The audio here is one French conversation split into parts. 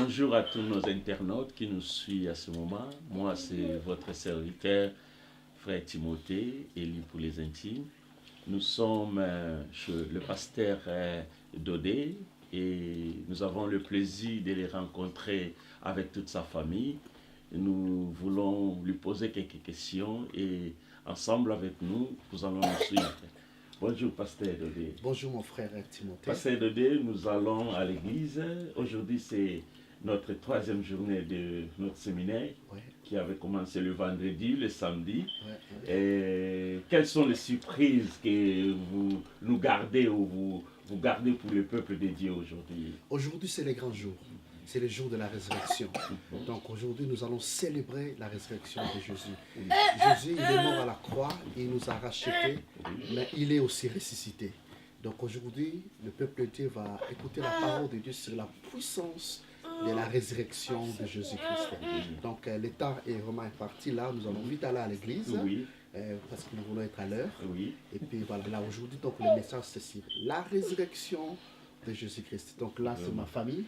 Bonjour à tous nos internautes qui nous suivent à ce moment. Moi, c'est votre serviteur, frère Timothée, élu pour les intimes. Nous sommes chez le pasteur Dodé et nous avons le plaisir de les rencontrer avec toute sa famille. Nous voulons lui poser quelques questions et ensemble avec nous, nous allons nous suivre. Bonjour, pasteur Dodé. Bonjour, mon frère Timothée. Pasteur Dodé, nous allons à l'église. Aujourd'hui, c'est notre troisième journée de notre séminaire qui avait commencé le vendredi, le samedi. Et quelles sont les surprises que vous nous gardez ou vous gardez pour le peuple de Dieu aujourd'hui? Aujourd'hui, c'est le grand jour. C'est le jour de la résurrection. Donc aujourd'hui, nous allons célébrer la résurrection de Jésus. Jésus, il est mort à la croix, il nous a rachetés, mais il est aussi ressuscité. Donc aujourd'hui, le peuple de Dieu va écouter la parole de Dieu sur la puissance de la résurrection de Jésus-Christ. Donc l'état est vraiment imparti là, nous allons vite aller à l'église parce que nous voulons être à l'heure. Et puis voilà, là aujourd'hui, donc le message c'est sur la résurrection de Jésus-Christ. Donc là c'est ma famille,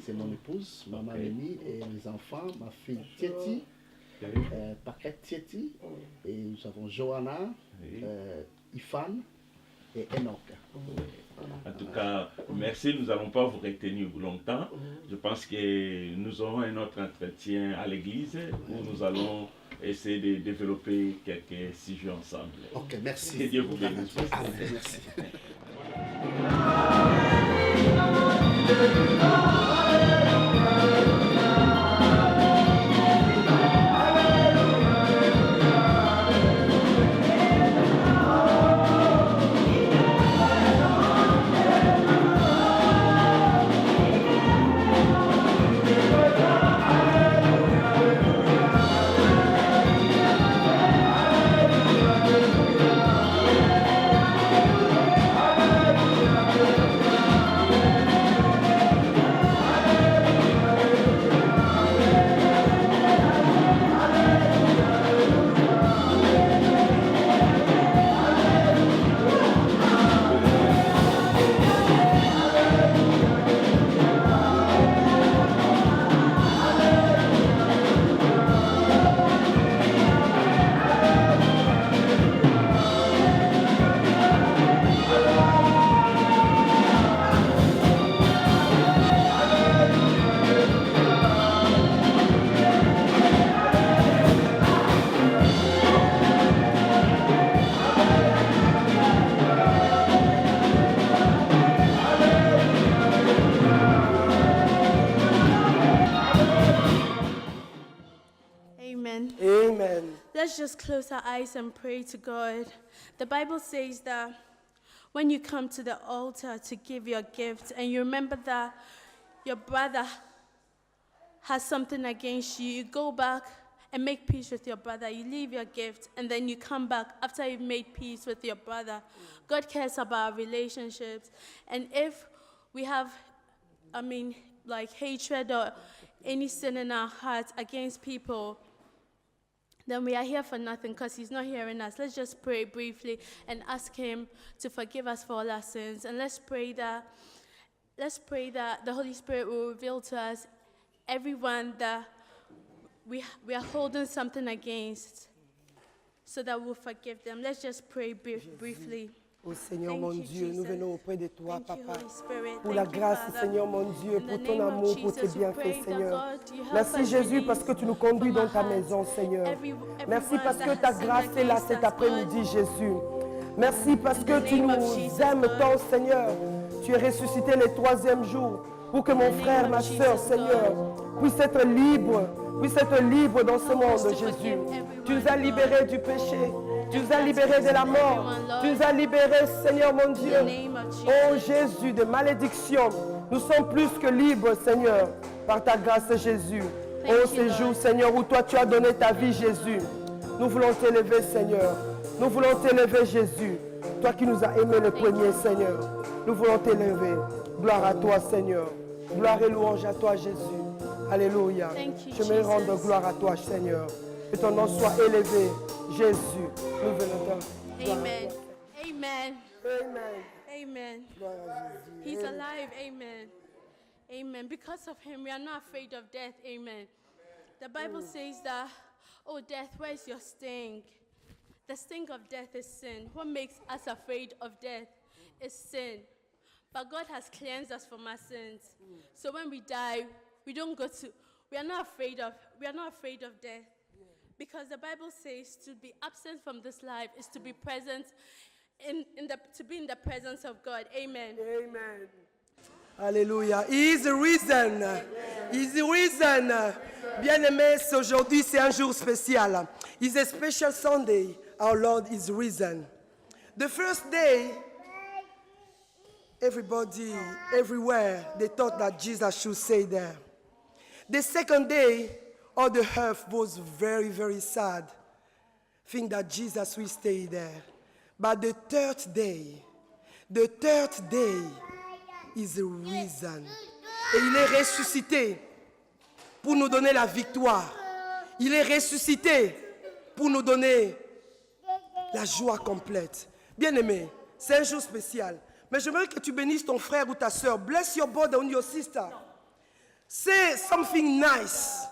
c'est mon épouse, maman Lénie et mes enfants, ma fille Tieti, Paquette Tieti, et nous avons Johanna, Ifan et Enoch. En tout cas, merci, nous n'allons pas vous retenir longtemps. Je pense que nous aurons un autre entretien à l'église où nous allons essayer de développer quelques sujets ensemble. Ok, merci. Que Dieu vous bénisse. Merci. Let's just close our eyes and pray to God. The Bible says that when you come to the altar to give your gift and you remember that your brother has something against you, you go back and make peace with your brother. You leave your gift and then you come back after you've made peace with your brother. God cares about our relationships. And if we have, like hatred or any sin in our hearts against people, then we are here for nothing because he's not hearing us. Let's just pray briefly and ask him to forgive us for all our sins. And let's pray that the Holy Spirit will reveal to us everyone that we are holding something against so that we'll forgive them. Let's just pray briefly. Oh Seigneur mon Dieu, nous venons auprès de toi, Papa, pour Pour la grâce, Seigneur mon Dieu, pour ton amour, pour tes bienfaits, Seigneur. Merci Jésus parce que tu nous conduis dans ta maison, Seigneur. Merci parce que ta grâce est là cet après-midi, Jésus. Merci parce que tu nous aimes tant, Seigneur. Tu es ressuscité le troisième jour pour que mon frère, ma soeur, Seigneur, puisse être libre dans ce monde, Jésus. Tu nous as libérés du péché. Tu nous as libérés de la mort. Tu nous as libérés, Seigneur mon Dieu. Oh Jésus, de malédiction. Nous sommes plus que libres, Seigneur, par ta grâce, Jésus. Oh, ces jours, Seigneur, où toi tu as donné ta vie, Jésus. Nous voulons t'élever, Seigneur. Nous voulons t'élever, Jésus. Toi qui nous as aimés le premier, Seigneur. Nous voulons t'élever. Gloire à toi, Seigneur. Gloire et louange à toi, Jésus. Alléluia. Je me rends de gloire à toi, Seigneur. Que ton nom soit élevé, Jésus. Nous venons te... Amen. Amen. Amen. Amen. Gloire à Jésus. He's alive. Amen. Amen. Because of him, we are not afraid of death. Amen. The Bible says that, oh, death, where is your sting? The sting of death is sin. What makes us afraid of death is sin. But God has cleansed us from our sins. So when we die, we are not afraid of death. Because the Bible says to be absent from this life is to be present to be in the presence of God. Amen. Amen. Alléluia. He is the reason. He is the reason. Bien-aimés, aujourd'hui c'est un jour spécial. It's a special Sunday. Our Lord is risen. The first day, everybody, everywhere, they thought that Jesus should stay there. The second day, all the earth was very, very sad, think that Jesus will stay there. But the third day is risen. Et il est ressuscité pour nous donner la victoire. Il est ressuscité pour nous donner la joie complète. Bien-aimé, c'est un jour spécial. Mais j'aimerais que tu bénisses ton frère ou ta soeur. Bless your brother and your sister. Say something nice.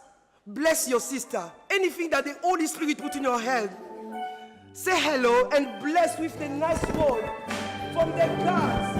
Bless your sister. Anything that the Holy Spirit put in your head. Say hello and bless with the nice word from the God.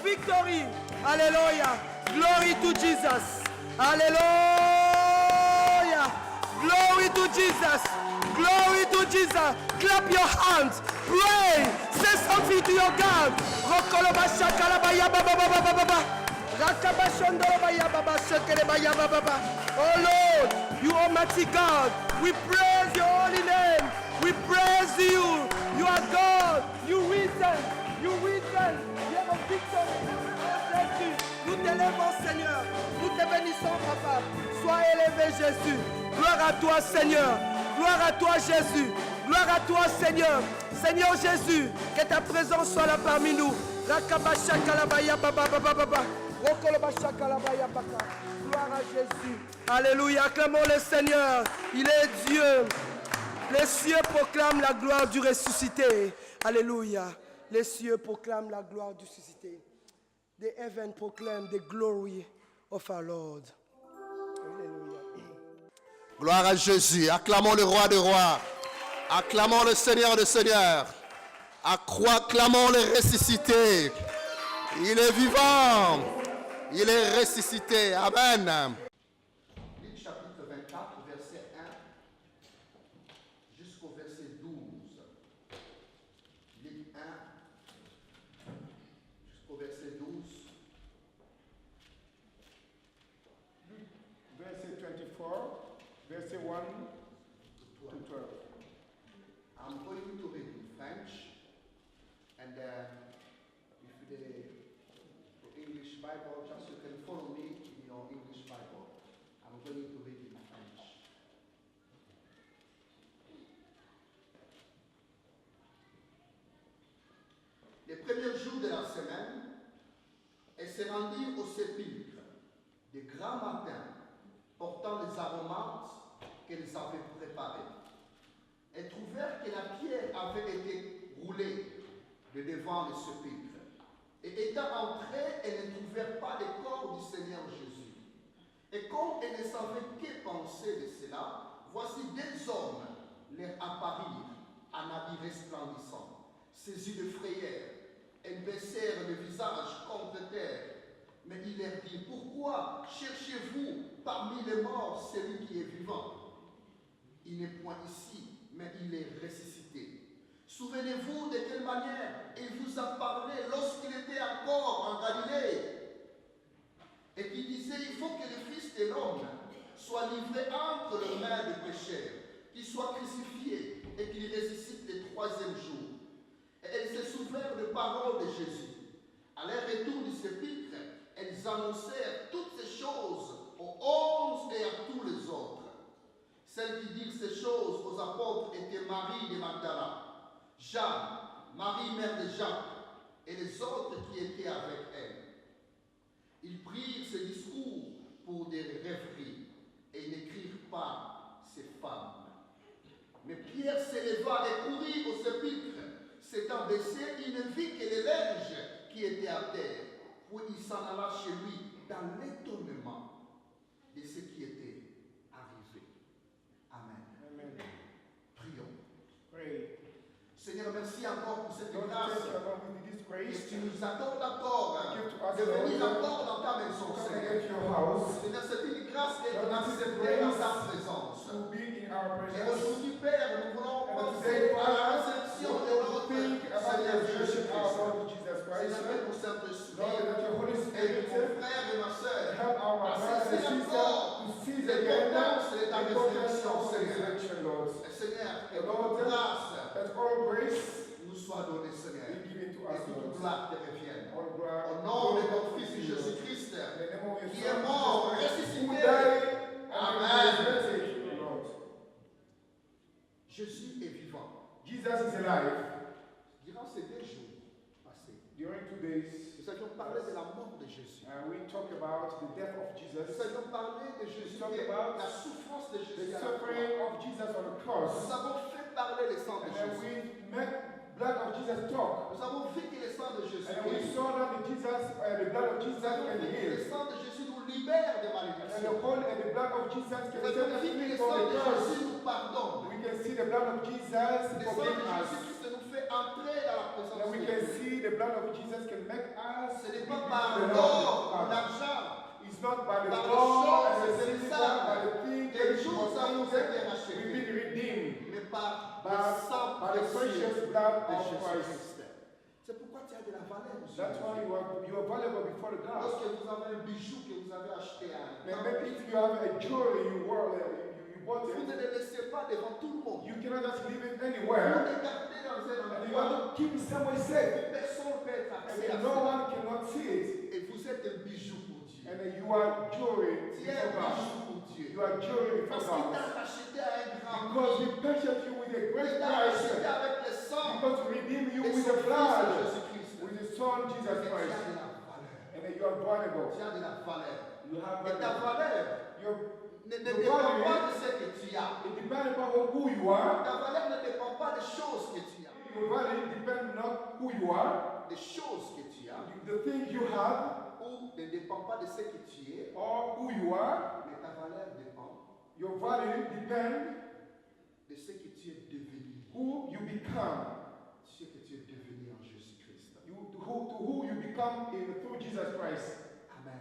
Victory. Hallelujah. Glory to Jesus. Hallelujah. Glory to Jesus. Glory to Jesus. Clap your hands. Pray. Say something to your God. Oh Lord, you Almighty God, we praise your holy name. We praise you. You are God. You risen. You risen. You have a victory. Nous t'élevons, Seigneur. Nous te bénissons, Papa. Sois élevé, Jésus. Gloire à toi, Seigneur. Gloire à toi, Jésus. Gloire à toi, Seigneur. Seigneur Jésus, que ta présence soit là parmi nous. Gloire à Jésus. Alléluia. Acclamons le Seigneur. Il est Dieu. Les cieux proclament la gloire du ressuscité. Alléluia. Les cieux proclament la gloire du ressuscité. The heaven proclaim the glory of our Lord. Alléluia. Gloire à Jésus. Acclamons le roi des rois. Acclamons le Seigneur des seigneurs. Acclamons le ressuscité. Il est vivant. Il est ressuscité. Amen. Luc chapitre 24, verset 1 jusqu'au verset 12. Luc 1 jusqu'au verset 12. Bible, just you can follow me in your English Bible. I'm going to read in French. Les premiers jours de la semaine, elles se rendirent au sépulcre de grand matin, portant les aromates qu'elles avaient préparés. Elles trouvèrent que la pierre avait été roulée de devant le sépulcre. Et étant entrées, elles ne trouvèrent pas le corps du Seigneur Jésus. Et comme elles ne savaient que penser de cela, voici deux hommes leur apparurent en habits resplendissants, saisis de frayeur. Elles baissèrent le visage contre terre. Mais il leur dit, pourquoi cherchez-vous parmi les morts celui qui est vivant? Il n'est point ici, mais il est ressuscité. Souvenez-vous de quelle manière il vous a parlé lorsqu'il était encore en Galilée et qu'il disait, il faut que le Fils de l'homme soit livré entre les mains des pécheurs, qu'il soit crucifié et qu'il ressuscite le troisième jour. Et elles se souvinrent des paroles de Jésus. À leur retour du sépulcre, elles annoncèrent toutes ces choses aux 11 et à tous les autres. Celles qui dirent ces choses aux apôtres étaient Marie de Magdala, Jeanne, Marie mère de Jacques, et les autres qui étaient avec elle. Ils prirent ces discours pour des rêveries et n'écrirent pas ces femmes. Mais Pierre s'éleva et courut au sépulcre. S'étant baissé, il ne vit que les linges qui étaient à terre. Puis il s'en alla chez lui dans l'étonnement de ce qui était arrivé. Amen. Amen. Prions. Pray. Seigneur, merci encore pour cette Lord, grâce. thank you Lord, with this Et grace tu to nous accordes encore give to us, de venir Lord, encore dans ta maison, come Seigneur. again to your house, Seigneur, c'est une grâce qui est Lord, this is acceptée dans ta grace présence. to be in our Et presence. aujourd'hui, Père, nous voulons And penser today, à la Father, réception de Lord, notre think about the Seigneur resurrection of our Jésus-Christ. Lord Jesus Christ. Seigneur, pour Lord, Saint-Esprit, that your Holy et Spirit mon frère et ma soeur, help our brothers and sisters to see again l'importance de ta the importance résurrection, of the Seigneur. resurrection, Lord. Et Seigneur, que Lord, toute grâce That all grace nous soit donnée, Seigneur, be given to et us, toute Lord. gloire te revienne. All glory, Au nom de notre glory Fils to you, Lord. Jésus-Christ, In the name of your qui Son, est mort, Jesus Christ, who ressuscité. died and Amen. resurrected, Lord. Jésus est vivant. Jesus is alive. Durant ces 2 jours passés, During 2 days, nous avions parlé de la mort de Jésus. we talk about the death of Nous Jesus, avions parlé de Jésus, Talk de about la souffrance de Jésus the à la croix. suffering of Jesus on the Nous cross. avons fait parler le sang de And then Jésus. we make blood of Jesus talk. Nous avons vu que le sang de Jésus And then we guérit. saw that the blood of Jesus Nous avons can vu que le heal. sang de Jésus nous libère des And malédictions. the blood of Jesus can Nous set avons us vu que free le from sang the de curse. Jésus nous pardonne. We can see the blood of Jesus Le sang de forgive us. Jésus-Christ nous fait entrer dans la présence And we de can Dieu. see the blood of Jesus can make us Ce n'est be pas the par Lord l'or ou Father. l'argent, It's not by the par les gold choses and the silver, périssables by the things que that nous was avons été taken. We've rachetés, been redeemed mais par by, le sang by the précieux precious blood de of Christ. Jésus-Christ. C'est pourquoi tu as de la valeur aussi. That's why you are valuable before the God. Lorsque vous avez un bijou que vous avez acheté à un And maybe if you have a jewelry you bought vous ne it, le laissez pas devant tout le monde. you cannot just leave it Vous anywhere. le gardez dans un And you endroit have to keep it somewhere safe. où personne ne peut être And accès à then no ça. one cannot see it. Et vous êtes un bijou pour Dieu. And then you are jewelry Tu es un before God. bijou pour Dieu. You are jewelry before Parce qu'il God. t'a racheté à un grand Because prix. He purchased you with a great Il t'a price. racheté avec le sang Because to redeem you de with son the Fils blood, Jésus-Christ. with His Son Et Jesus tu as de Christ. la valeur. And then you are valuable. Tu as de la valeur. You have Et ta value. valeur Your, ne your dépend value, pas de ce que tu as. it depends upon who you are. Ta valeur ne dépend pas des choses que tu as. Your value depends not who you are, Des choses que tu as. the things you have, Ou ne dépend pas de ce que tu es. or who you are. Mais ta valeur dépend Your value depends de ce que tu es devenu. who you become. Ce que tu es devenu en Jésus-Christ. To who you become through Jesus Christ. Amen.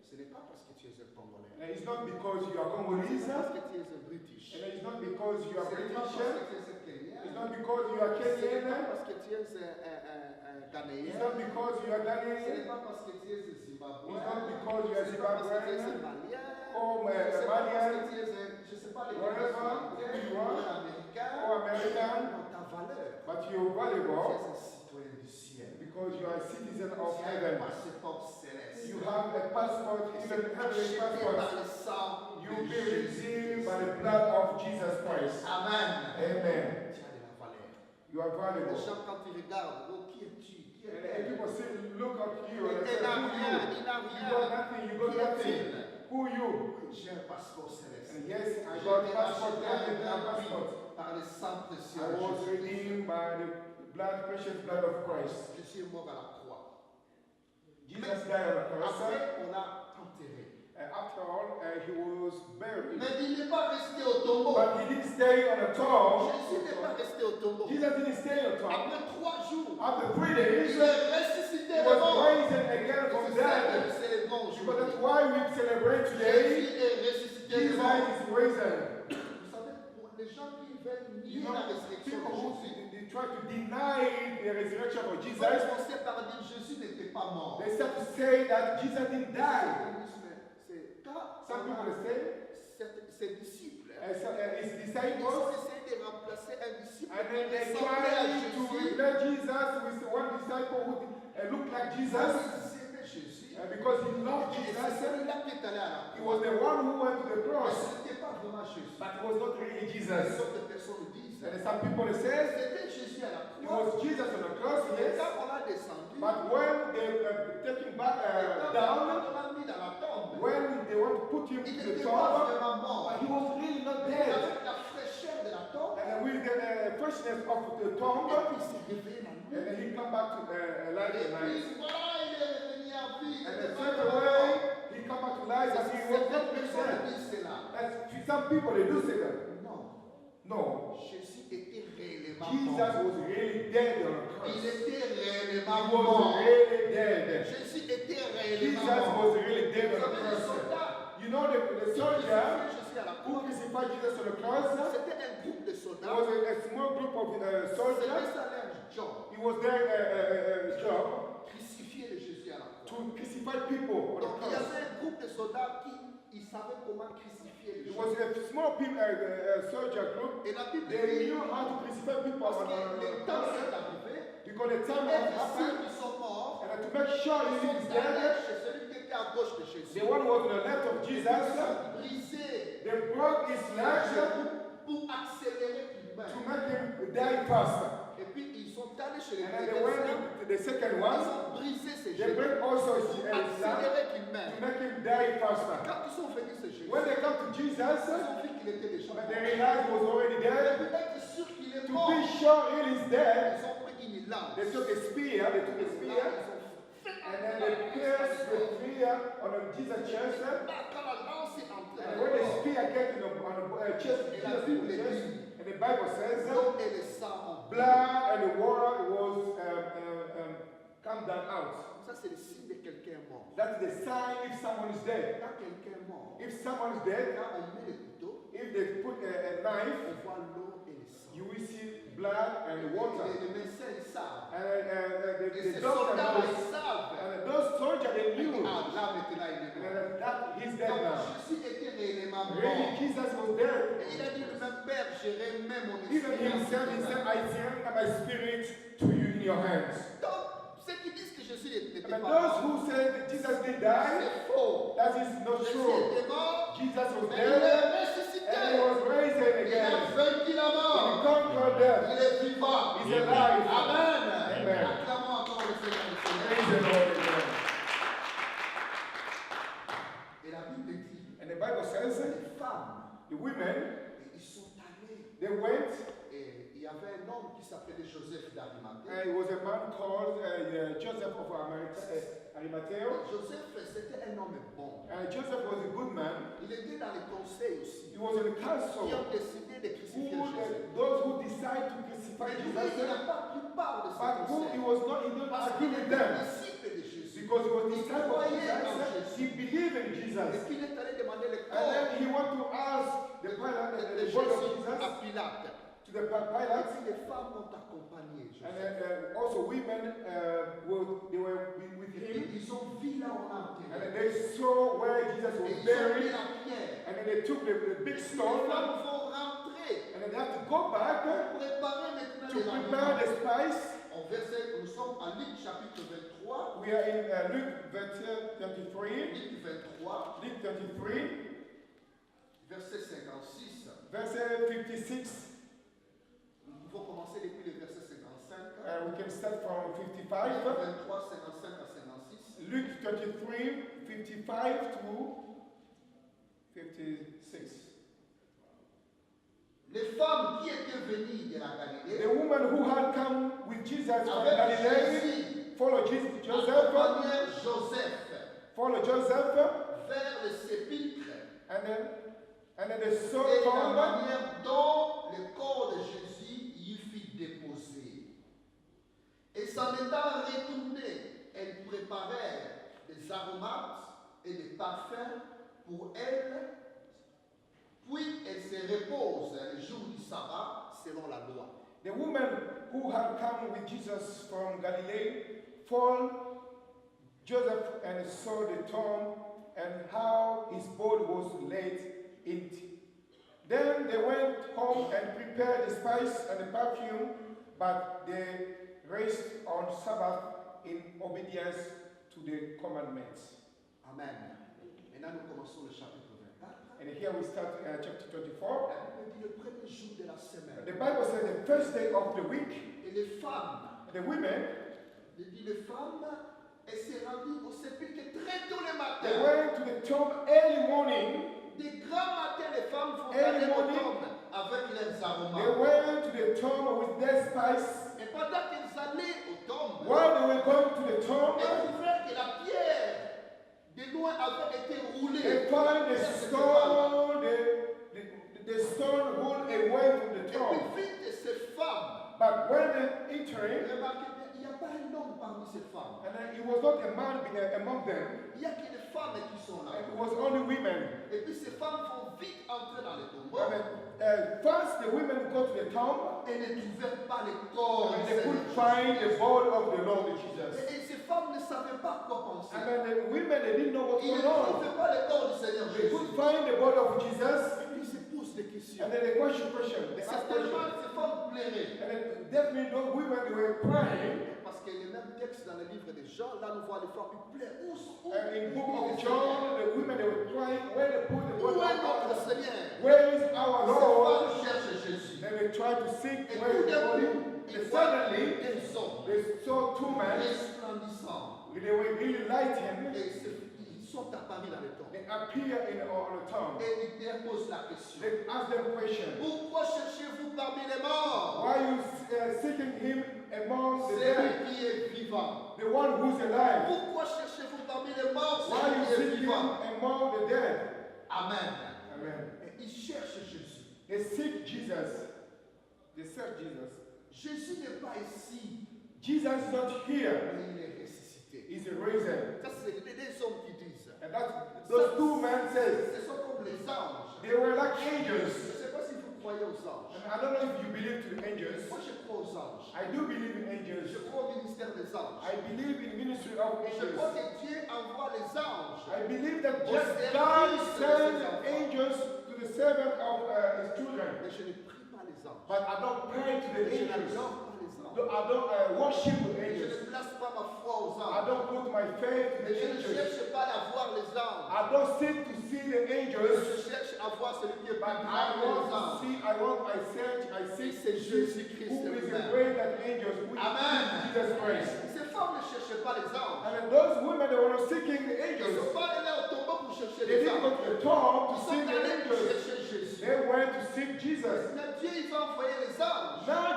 Ce n'est pas parce que tu es un Congolais. And it's not because you are Ce Congolese, n'est pas parce and que tu es un British. it's not because you are Ce n'est pas British, parce que tu es un Kenyan. it's not because you are Ce n'est Kenyan, pas parce que tu es un Ghanéen. it's not because you are Ce n'est Ghanaian, pas parce que tu es un Zimbabwéen. it's not because you are Ce n'est pas parce que tu es un Zimbabwean, Malien. or Ce n'est pas parce Malian, que tu es un, je sais pas, les Wherever Américains, you are, un Américain. or American, Non, ta valeur. but you're Tu valuable es un citoyen du ciel. because you are a citizen Tu of as un heaven. passeport céleste. You have a passport, even a heavenly Acheté par passport. le sang You'll de be redeemed by Jésus. the blood of Jesus Christ. Amen. Amen. Tu as de la valeur. You are Les valuable. gens, quand ils regardent, oh, qui es-tu? Qui And es-tu? people say, look at you and Il say, n'a who rien, you? il n'a You rien. got nothing, you got Qui nothing. est-il? Who you? J'ai un passeport céleste. And yes, I J'ai got été passport, racheté I get a à un passport. prix par le sang précieux I de was Jésus. redeemed by the blood, precious blood of Christ. Je suis mort à la croix. Jesus died on the cross. Après, on l'a enterré. After all, he was buried. Mais il n'est pas resté au tombeau. But he didn't stay on a tomb. Jésus n'est pas resté au tombeau. Jesus didn't stay on a tomb. Après 3 jours, After 3 days, il est ressuscité he de was mort. raised again from C'est ça que dead. nous célébrons Because aujourd'hui. that's why we celebrate today. Jésus est ressuscité de Jesus mort. is risen. Vous savez, pour les gens qui veulent You nier know, la résurrection people de who Jésus, they try to deny the resurrection of ils Jesus, vont commencer par dire Jésus n'était pas mort. they start to say that Jesus didn't die. C'est quand Some people say, ses disciples, his ils ont disciples, essayé de remplacer un disciple and qui then they ressemblait à try to Jésus. replace Jesus with one disciple who looked like Parce Jesus. qu'ils aimaient Jésus. Because he loved Et c'est Jesus, celui-là qui est allé à la he croix. was the one who went to the Mais cross, ce n'était pas vraiment Jésus. but it was not really Les Jesus. autres personnes disent, And some people say c'était Jésus à la it croix. was Jesus on the cross, Et yes. quand on l'a descendu, But when they take him back down, on l'a mis dans la tombe. when they want to put him Il to the n'était pas tomb, vraiment mort. he was really not Mais dead. avec la fraîcheur de la tombe, And with the freshness of the et tomb, puis il s'est réveillé la nuit. and then he come back to life Et at puis night. voilà, il est revenu à vie. And Il then n'est pas straight vraiment away, mort. he come back to life and he was Certaines not personnes dead. disent cela. That's, some people, they do say that. Non, No. Jésus était réellement Jesus mort. was really dead on the Il cross. était réellement He was mort. really dead. Jésus était Jesus réellement mort. was really dead Vous on the savez, les cross. soldats You know the soldier Jésus à la who croix, crucified Jesus on the cross? c'était un groupe de There soldats. was a small group of C'était soldiers. ça leur job. It was their job Crucifier le Jésus à la croix. to crucify people on the Donc il y cross. avait un groupe de soldats qui ils savaient comment crucifier le It Jésus. was a small soldier group. Et la Bible They dit, knew how to crucify people parce on que the le temps cross est arrivé, because the time et had ceux happened. qui sont morts, And to make sure ils he sont is allés dead, chez celui qui était à gauche de Jésus. the one who was on the left of Ils Jesus, ont brisé they broke his legs pour accélérer qu'il to meure. make him die faster. Et puis ils sont allés chez les And then they went médecins, to the second ils one. ont brisé ses They genoux break also his pour leg accélérer qu'il to meure. make him die faster. Quand ils sont venus chez Jésus, When they come to Jesus, ils ont vu qu'il était déjà but mort. they realized he was already Et dead. pour être sûr qu'il est To mort, be sure he is dead, ils ont pris une lance. they took a spear, and then they pierced the spear on Jesus' chest. Quand la lance est entrée And dans when le the corps, spear get on the chest, Et la pierced Bible the chest, dit, and the Bible says, l'eau et le sang ont coulé. blood and the water was come down out. Ça, c'est le signe de quelqu'un mort. That's the sign if someone is dead. Quand quelqu'un est mort, If someone is dead, quand on met le couteau, if they put a knife, on voit l'eau et le sang. you will see blood and water. Les médecins, ils savent. And Et the ces doctor soldats, knows. ils savent. And those soldiers, they knew. Ah, là, maintenant, il est mort. That he's dead Donc, now. Jésus était réellement mort. Really, Jesus was Et dead. il a dit, même Père, je remets mon Even esprit. himself, he said, I surrender my spirit to you in your hands. Donc, ceux qui disent que Jésus n'était And pas those mort, who say that Jesus did die, c'est faux. that is not Jésus true. était mort, Jesus was mais il dead est and he ressuscité. was raised Il a again. vaincu la He mort. conquered death. Il est vivant. He's alive. Amen. Amen. Acclamons encore le Seigneur. Praise the Lord again. Et la Bible dit, And the Bible says, les femmes, the women, ils sont allés. they went, Et il y avait un homme qui s'appelait Joseph d'Arimathée. and it was a man called Joseph of Arimathea. Joseph, c'était un homme bon. Joseph was a good man. Il était dans les conseils aussi. He was in the council. Qui ont décidé de crucifier Jésus. Those who decide to crucify Mais lui, il Jesus, n'a pas pris part de but ce who he conseil. was not, he didn't Parce agree qu'il with était them. disciple de Jésus. Because he was Il disciple of croyait en Jesus, Jésus. he believed in Et Jesus. puis il est allé demander le And then corps he went to ask the Pilate, de the body of Jésus Jesus, à Pilate. to the Et Pilate. puis les femmes ont accompagné Jésus. And then also women, they were with Et him. ils ont vu là où on a And enterré. then they saw where Jesus Et was ils ont mis buried. la pierre. And then they took the big Les stone. femmes vont rentrer And then they have to go back pour préparer maintenant to les prepare ravitaillements. the spice. nous sommes en Luc chapitre 23. We are in Luke 23. Luc 23, Luke 23, verset 56. verset 56. Nous pouvons commencer depuis le verset 55. We can start from Luc 55. 23, 55 à 56. Luke 23, 55 to 56. Les femmes qui étaient venues de la The Galilée woman who had come with Jesus from avec Galilee Jésus followed Joseph, accompagnaient Joseph followed Joseph, vers le sépulcre and then they saw et la Tom manière dont le corps de Jésus y fut déposé. Et s'en étant retournée, elles préparèrent des aromates et des parfums pour elle, puis elles se reposent le jour du sabbat selon la loi. The woman who had come with Jesus from Galilee followed Joseph and saw the tomb and how his body was laid in it. Then they went home and prepared the spice and the perfume, but they rest on Sabbath in obedience to the commandments. Amen. Maintenant, nous commençons le chapitre 24. And here we start chapter 24. La Bible dit le premier jour de la semaine. The Bible says the first day of the week, Et les femmes, the women, il dit les femmes, elles se rendirent au sépulcre très tôt le they matin. went to the tomb early morning. Des grands matins, les femmes font Early aller au morning. tombe avec leurs They aromates. went to the tomb with their spice. Et pendant qu'ils allaient au tombe, While they were going to the elles tomb, trouvèrent que la pierre de loin avait été roulée. they found the vers cette femme. stone, the stone rolled away from the Et puis tomb. vite, ces femmes, But when they entered, remarquez bien, il n'y a pas un homme parmi ces femmes. and then it was not a man among them, Il n'y a que les femmes qui sont là. it was only women. Et puis ces femmes vont vite entrer dans le tombeau. And then, first, the women go to the tomb, Et ne trouvèrent pas le corps and du they Seigneur could find the Jésus. body of the Lord Jesus. Et ces femmes ne savaient pas quoi penser. And then the women, they didn't know what's Ils ne going on. trouvaient pas le corps du Seigneur They Jésus. could find the body of Jesus, Et puis ils se posent des questions. and then they question, they ask Certainement, questions. ces femmes pleuraient. And then definitely those women, they were crying. Parce que le même texte dans le livre de Jean, là nous voyons les femmes qui pleurent. In the book of John, the women, they were crying, where they put the body Où est of notre God? Seigneur? Where is our Ces Lord? femmes cherchent Jésus. Then they tried to seek Et where tout is the d'un body. coup, And ils voient suddenly, des hommes they saw two men. resplendissants. They were really lighting. Ils sont apparus dans le tombe. They appear on the tomb. Et ils leur posent la question. They ask them a question. Pourquoi cherchez-vous parmi les morts Why are you seeking him among the dead? celui qui est vivant? The one who's alive. Pourquoi cherchez-vous parmi les morts Why are you celui qui est seeking him vivant? among the dead? Amen. Amen. Et ils cherchent Jésus. They seek Jesus. They search Jesus. Jésus n'est pas ici, Jesus is not here. mais il est ressuscité. He's risen. Ça, c'est les deux hommes qui disent. And that's those two men says Ce sont comme les anges. they were like Je ne angels. sais pas si vous croyez aux anges. And I don't know if you believe to the angels. Moi, je crois aux anges. I do believe in Je angels. crois au ministère des anges. I believe in ministry of Je crois angels. que Dieu envoie les anges. I believe that just God sends angels to the servant of his children. Mais je ne prie pas les anges. But I don't pray to the Je angels. n'adore pas les anges. I don't worship the Je angels. ne place pas ma foi aux I anges. don't put my faith in Mais the je ne angels. cherche pas à voir les anges. I don't seek to see the Je angels. cherche à voir celui qui est But plus I grand que les want to anges. see, I seek C'est Jésus-Christ who is the lui-même. greater angels, who is Amen. Jesus Christ. Ces femmes ne cherchaient pas les anges. And then those women that were seeking the Ils ne angels, sont pas allés au tombeau pour chercher they les didn't go anges. to the tomb to Ils see sont the allés pour angels. chercher Jésus. They went to seek Jesus. Mais Dieu, il va envoyer les anges. Now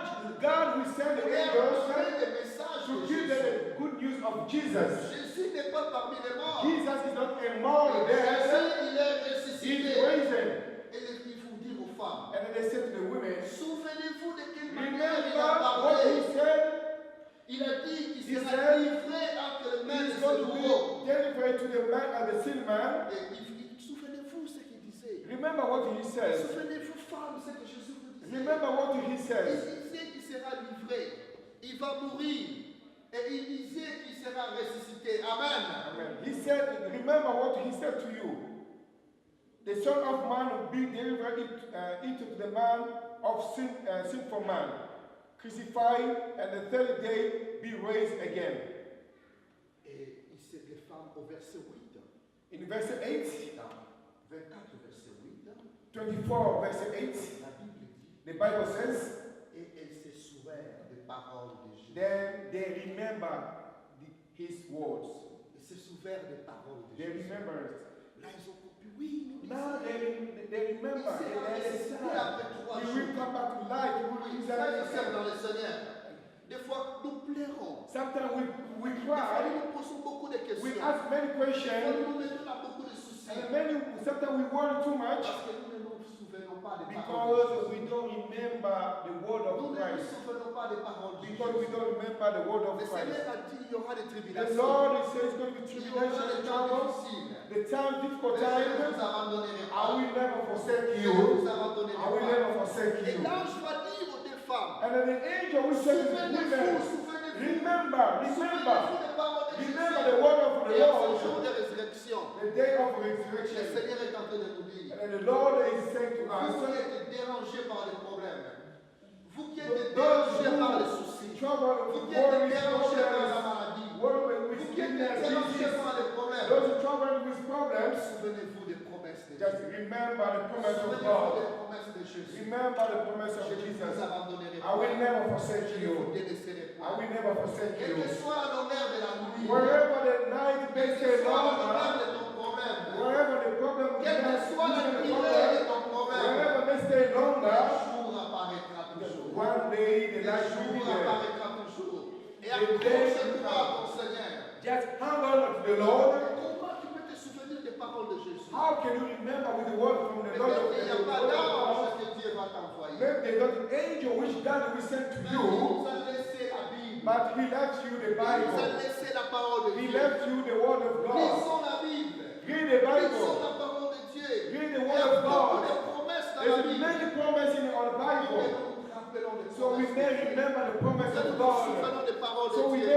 God will send the Pour leur angels envoyer des messages to de give them Jésus. the good news of Jesus. Jésus n'est pas parmi les morts. Jesus is not among the dead. Jésus, il est He is ressuscité. risen. Et il faut dire aux femmes, And then they said to the women, souvenez-vous de quelle manière il remember a what he parlé. said. Il a dit qu'il He sera said livré entre les mains de He's ce going to bourreau. be delivered to the man and the sin man. Et souvenez-vous ce qu'il disait. Remember what he says. Souvenez-vous, femmes, ce que Jésus vous disait. Remember what he Il says. disait qu'il sera livré. Il va mourir. Et il disait qu'il sera ressuscité. Amen. Amen. He said, remember what he said to you. The Son of Man will be delivered into the man of sinful man. crucified, and the third day be raised again. Et ici, les femmes au verset 8. In verse 8, Dans 24, verset 8, 24, verse 8, la Bible dit, the Bible says, et elles se souvinrent des paroles de Jésus. then they remember his words. Ils se souvinrent des paroles de They Jésus. remember it. Là, ils ont compris, oui, nous Now they remember. Il s'est ressuscité après 3 He jours. will come back to life. He will Oui, use frères et that. sœurs dans le Seigneur, des fois, nous pleurons. Sometimes we Des fois, cry. nous nous posons beaucoup de questions. We ask many Des fois, questions. nous mettons là beaucoup de soucis. And sometimes we worry too much Parce que nous ne nous souvenons pas des paroles de because Jésus. we don't remember the word of Nous ne nous Christ. souvenons pas des paroles de Because we Jésus. don't remember the word of Le Christ. Seigneur a dit il y aura des The tribulations. Lord is saying it's going to be Il y aura tribulation des and temps troubles. difficiles. The time, difficult Mais je ne time. vous abandonnerai I pas. will never forsake Je you. ne vous abandonnerai I will pas. never forsake Et you. l'ange va dire aux deux femmes, And then the angel will say to the souvenez-vous, women, souvenez-vous, remember souvenez-vous des paroles de remember Jésus. the word of the Et en ce jour Lord, de résurrection, the day of le resurrection. Seigneur est en train de nous dire, And then the Lord is saying to vous qui us, êtes dérangés par les problèmes, vous qui êtes those dérangés par les who soucis, trouble vous with qui êtes worries, dérangés par la problems, maladie, worry with vous qui êtes sickness, dérangés disease, par les problèmes, those who trouble with problems, souvenez-vous des promesses de just Jésus. remember the promise of Souvenez-vous God. des promesses de Jésus. Remember the promise of Je ne Jesus. vous abandonnerai I pas. will never forsake Je ne vous you. délaisserai I pas. will never forsake Quel you. que soit l'honneur de la nuit, Wherever the night may quel que stay soit long, l'honneur de ton problème, wherever the problem quelle que soit la is, durée de ton problème, wherever may stay le longer, jour apparaîtra toujours. one day the Le light will be jour there. apparaîtra toujours. Et The accroche-toi day à ton Seigneur. Just hang on to the Lord. Comment tu peux te souvenir des paroles de Jésus? How can you remember with the word from the Lord Peut-être of qu'il n'y a the pas Lord? d'ange que Dieu va t'envoyer. Maybe there's not an angel which God will send to Mais il you, nous a laissé la Bible. but he left you the Il nous a Bible. laissé la parole de He Dieu. left you the word of God. Lisons la Bible. Read the Lisons Bible. la parole de Dieu. Read the Il y word a of beaucoup God. de promesses dans la There's Bible. many promises in the Et Bible. nous nous rappelons des So we promesses may de Dieu. remember the promise Que of nous nous God. souvenons des paroles So de we Dieu.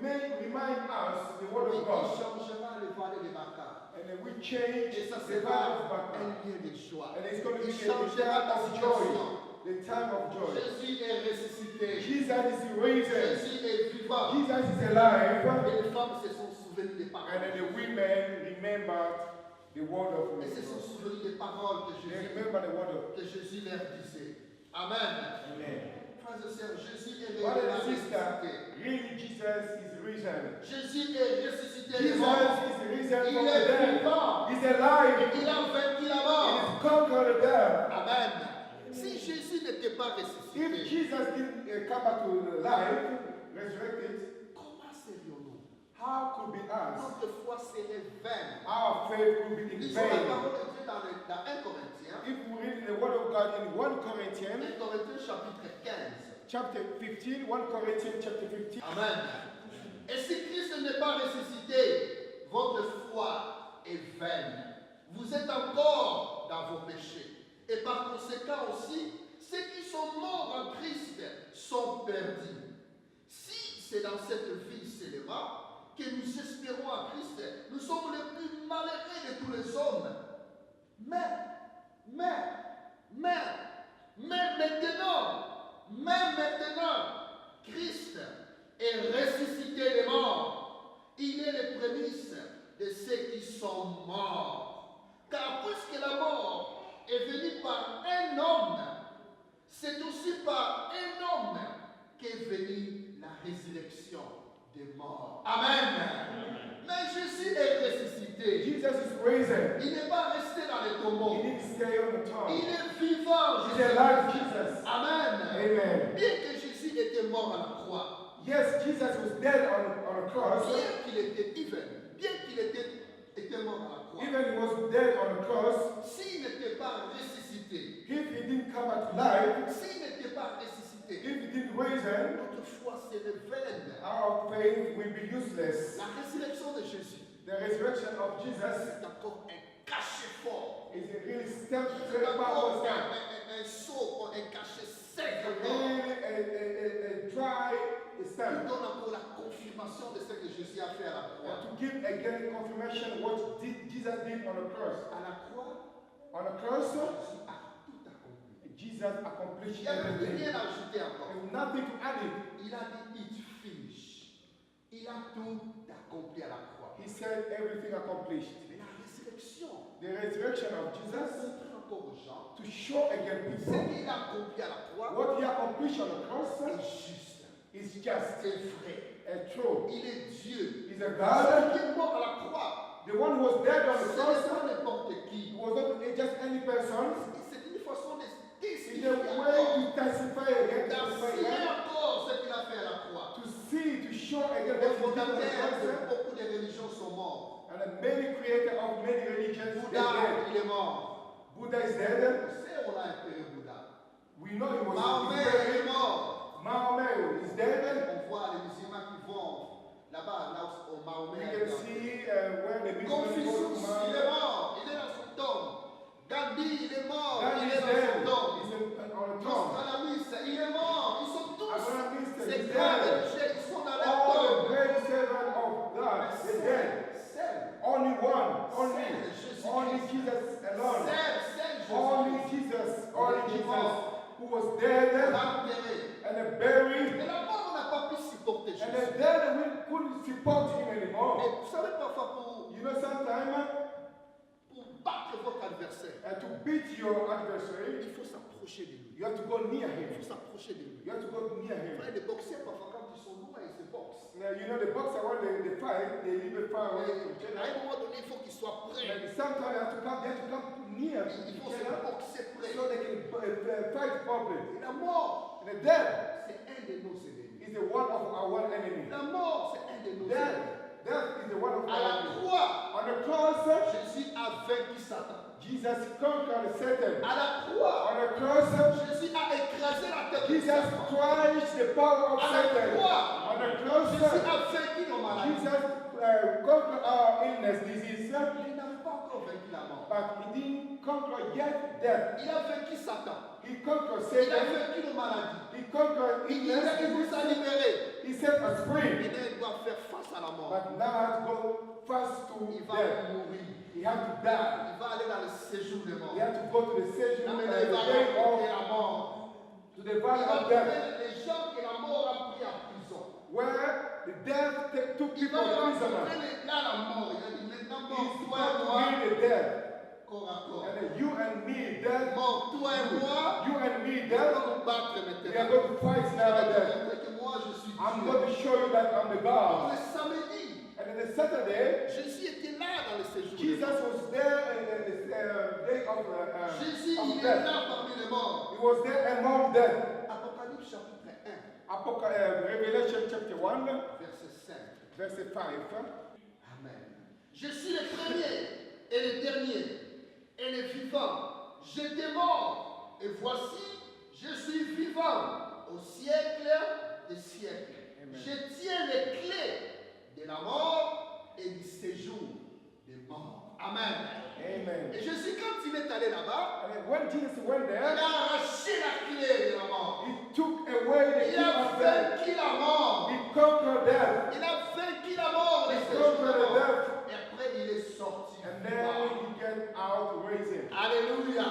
may remind us the word Oui, of il God. changera les vallées des Baca. And then we change Et ça the sera valley of Baca. un lieu de joie. And it's going to be Il the changera time ta of situation. joy. The time of joy. Jésus est ressuscité. Jesus is risen. Jésus est vivant. Jesus is alive. Et les femmes se sont souvenues des And paroles. then the women remembered the word of Et se sont God. souvenues des paroles que They Jésus, remember the word of que Jésus leur disait. Amen. Amen. Frères et sœurs, Jésus est Brother and ressuscité. sister, really Jesus is risen. Jésus est ressuscité des Jesus morts. is risen Il from the est dead. vivant. He's alive. Il a vaincu la He mort. has conquered death. Amen. Si Jésus n'était pas If ressuscité, Jesus didn't come back to life, resurrected, comment serions-nous? how could be us? Notre foi serait vaine. Our faith could be in Lisons la vain. parole de Dieu dans 1 Corinthiens. If we read the word of God in 1 Corinthians 1 Corinthiens chapitre 15. chapter 15, 1 Corinthians chapter 15. Amen. Et si Christ n'est pas ressuscité, votre foi est vaine. Vous êtes encore dans vos péchés. Et par conséquent aussi, ceux qui sont morts en Christ sont perdus. Si c'est dans cette vie célèbre que nous espérons en Christ, nous sommes les plus malheureux de tous les hommes. Mais maintenant, Christ est ressuscité des morts. Il est les prémices de ceux qui sont morts. Car puisque la mort est venue par un homme, c'est aussi par un homme qu'est venue la résurrection des morts. Amen. Mais Jésus est ressuscité. Jesus is risen. Il n'est pas resté dans les He tombeaux. didn't stay on the Il tomb. est vivant. He's Jésus. alive, Jesus. Amen. Amen. Bien que Jésus était mort à la croix, Yes, Jesus was dead on a cross. bien qu'il était bien qu'il était mort à la croix, Even he was dead on the cross. s'il n'était pas ressuscité, If he didn't come back to life, s'il n'était pas ressuscité, if he didn't raise, notre foi serait vaine. our faith will be useless. La résurrection de Jésus, The resurrection of Jesus c'est encore un cachet fort. is a really step, C'est very powerful encore step. un saut, un cachet sec. Really a dry Il step. donne encore la confirmation de ce que Jésus a fait à la croix. To give again confirmation Jesus did on the cross. À la croix, On the cross, Jésus a tout accompli. Jesus accomplished Il n'y a plus everything. rien à ajouter encore. There's nothing to add it. Il a dit, it's finished. Il a tout accompli à la croix. He said everything accomplished. Mais la résurrection, The resurrection of il a Jesus montré encore aux gens to show again ce people qu'il a accompli à la croix what he accomplished on the est cross juste, is just c'est vrai. and true. Il est Dieu. He's a Celui God. qui est mort à la croix, The one who was dead on the ce cross n'est pas n'importe qui. was not just any person. C'est une façon de It's testifier a way encore, to testify again, d'assurer encore ce qu'il a fait à la croix. to see, to show again Les what he did on the fondateurs de cross. beaucoup de religions sont morts. And the many creator of many religions, they Bouddha, dead. il est mort. Buddha is On dead. sait, on a impéré Bouddha. We know he was Mahomet he's est dead. mort. Mahomet is dead. On voit les musulmans qui vont là-bas, là où Mahomet We a can été. see where the Muslims go Confucius, to il est Mahomet. mort. Il est dans son tombe. Gandhi, il est mort. Gandhi Il is est dans dead. son tombe. He's on the throne. Nostradamus, il est mort. Ils sont tous Abraham is ces dead. grands religieux. Ils sont dans leur All the tombe. great servants of God is dead. Seul. Only one, only Jésus-Christ. Jesus alone. Seul Only Jésus. Jesus, who was dead L'enterré. and buried, Mais la mort n'a pas pu supporter and Jésus. the dead we couldn't support him Et anymore. vous savez, parfois, pour Sometimes battre votre adversaire, to beat your adversary, il faut s'approcher de lui. you have to go near Il him. faut s'approcher de lui. You have to go near Vous voyez, him. les boxeurs, parfois, quand ils sont loin, ils se boxent. Now, you know the boxer when they fight, they leave it far away from each À un other. moment donné, il faut qu'ils soient prêts. And sometimes they have to come near Il each faut se other boxer prêts. so they can fight properly. Et la mort, And the dead c'est un de nos ennemis. is the one of our enemy. La mort, c'est un de nos ennemis. Death is the one of À our la enemy. croix, On the cross, Jésus a vaincu Satan. Jesus conquered Satan. À la croix, On the cross, Jésus a écrasé la tête de Jesus Satan. crushed the power of À la Satan. croix, On the cross, Jésus a vaincu nos maladies. Jesus conquered our illness, disease, Il n'avait pas encore vaincu la mort. but he didn't conquer yet death. Il a vaincu Satan. He conquered Il a Satan. vaincu nos maladies. He conquered Il illness. nous a libérés. He set us free. Maintenant, il doit faire face à la mort. But now has to go fast to Il va death. mourir. He had to die. Il va aller dans le séjour des morts. He had to go to the session Maintenant, and il va the day rencontrer of la mort. to the Il valley va of death, trouver les gens que la mort a pris en prison. where the death took Il people va rencontrer prisoner. là la mort. Il a dit maintenant, He's mort, toi going et to moi, be the death. corps à corps. And then you and me, death. Mort, toi et moi, You and me, nous death. allons nous battre We are maintenant. going to fight Je now vais and te death. montrer que moi, je suis I'm Dieu. going to show you that I'm the God. Le samedi, And then the Saturday, Jésus était là dans le séjour. Jesus was there in the day Jésus, of il est death. là parmi les morts. He was there among them. Apocalypse chapitre 1, Revelation chapter 1, verset 5. verse 5. Amen. Je suis le premier et le dernier et le vivant. J'étais mort et voici, je suis vivant au siècle des siècles. Amen. Je tiens les clés de la mort et du séjour des morts. Amen. Amen. Et Jésus, quand il est allé là-bas, And then when Jesus went il there, a arraché la clé de la mort. he took away the Il key a of death. vaincu la mort. He conquered death. Il a vaincu la mort. He le séjour de conquered la mort. death. Et après, il est sorti. And vivant. then he get out raising. Alléluia.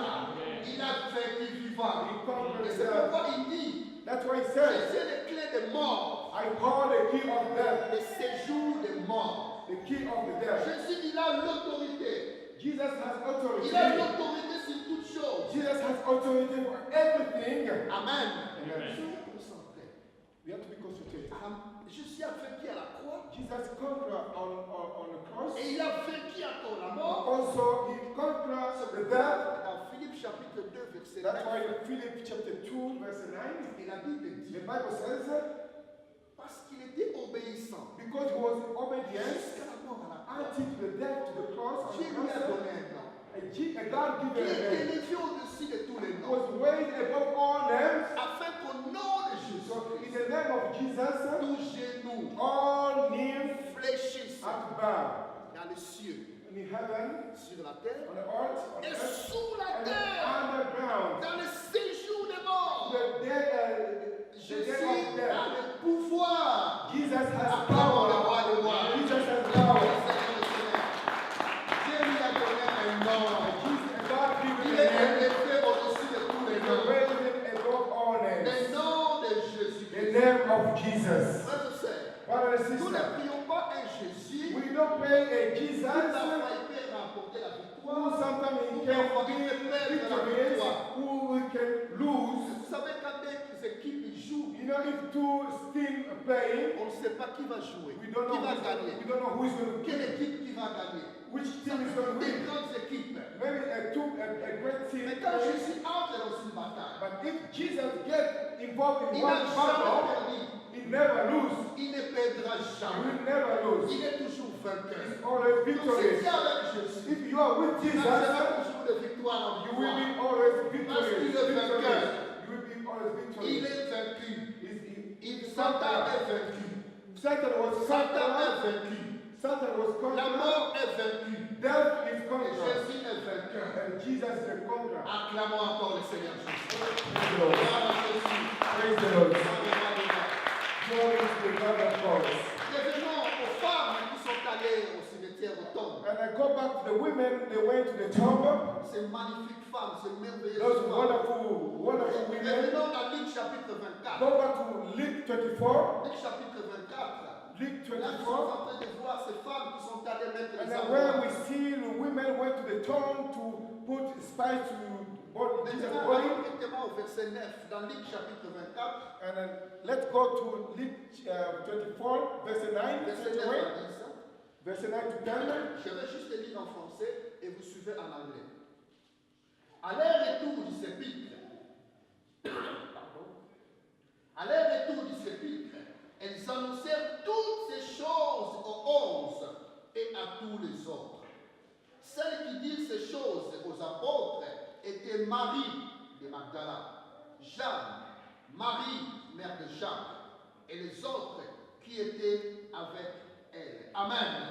Il a vaincu vivant. He conquered Et c'est death. pourquoi il dit, That's why he j'ai says, les clés des morts, I call the key of death. le séjour des morts. The key of the death. Jésus, il a l'autorité. Jesus has authority. Il a l'autorité sur toutes choses. Jesus has authority for everything. Amen. Amen. Soyez concentrés. We have to be concentrated. Jésus a vaincu à la croix Jesus conquered on the cross. et il a vaincu encore la mort. Also, he conquered the death. Dans Philippe chapitre 2, verset That's 9, why in Philip chapter 2, verse 9, et la Bible dit, the Bible says, parce qu'il était obéissant because he was obedient jusqu'à la mort à la croix, until the death to the cross, on Dieu the lui a cross, donné un nom. God Qui given est a name, élevé au-dessus de tous les noms, was raised above all names. afin qu'au nom de Jésus, So in the name of Jesus, tout genou all knees fléchisse have to bow. dans les cieux, In heaven, sur la terre on the earth, on et the earth, sous la and terre, underground. dans le séjour des morts. The Je day suis of death. dans le pouvoir. Jesus has Acclamons le roi power. des rois. Jesus has Acclamons power. le Seigneur des seigneurs. Dieu lui a donné un nom. God Il given est a name. élevé au-dessus de tous les The noms. way don't pray a Jesus parfois il peut remporter la who victoire, sometimes he ou can parfois be il peut perdre la victorious, victoire. who we can lose. Vous savez, quand deux équipes jouent, You know, if two teams are playing, on ne sait pas qui va jouer, we don't qui know va gagner, we don't know who is going to quelle win, équipe qui va gagner. which team is going to Des win. grandes équipes. Maybe a great team. Mais quand Jésus entre dans une bataille, But if Jesus gets involved in il n'a one jamais battle, perdu. he never lose. Il ne perdra He jamais. will never lose. Il est toujours vainqueur. He's always Donc si victorious. tu es avec Jésus, If you are with tu Jesus, n'auras toujours de victoire en you will be victoire. always Parce victorious. qu'il est vainqueur. You will be always Il victorious. est vaincu. Satan Satan est vaincu. was Satan est conquered. vaincu. Satan was La conquered. mort est vaincue. Death is Et conquered. Jésus est vainqueur. And Jesus is the conqueror. Acclamons encore le Seigneur Jésus. Praise the Lord. Gloire à Jésus. Praise the Lord. Gloire au roi des rois. Glory to the God of gods. Revenons aux femmes qui sont allées au cimetière au tombe. And I go back to the women, they went to the tomb. Ces magnifiques femmes, ces merveilleuses Those femmes. wonderful women. Revenons dans Luc chapitre 24. Go back to Luke 24. Luc chapitre 24. Luke Là, nous 24. sommes en train de voir ces femmes qui sont allées mettre And les then where we enfants. see the women went to the tomb to put spice to Jesus' Maintenant, body. allons directement au verset 9, dans Luc chapitre 24, And then let's go to Luke 24, verse 9. verset 9 straight away. à 10. Verse 9 to 10. Je vais juste le lire en français et vous suivez en anglais. À leur retour du sépulcre, à leur retour du sépulcre, elles annoncèrent toutes ces choses aux 11 et à tous les autres. Celles qui dirent ces choses aux apôtres étaient Marie de Magdala, Jeanne, Marie, mère de Jacques, et les autres qui étaient avec elle. Amen.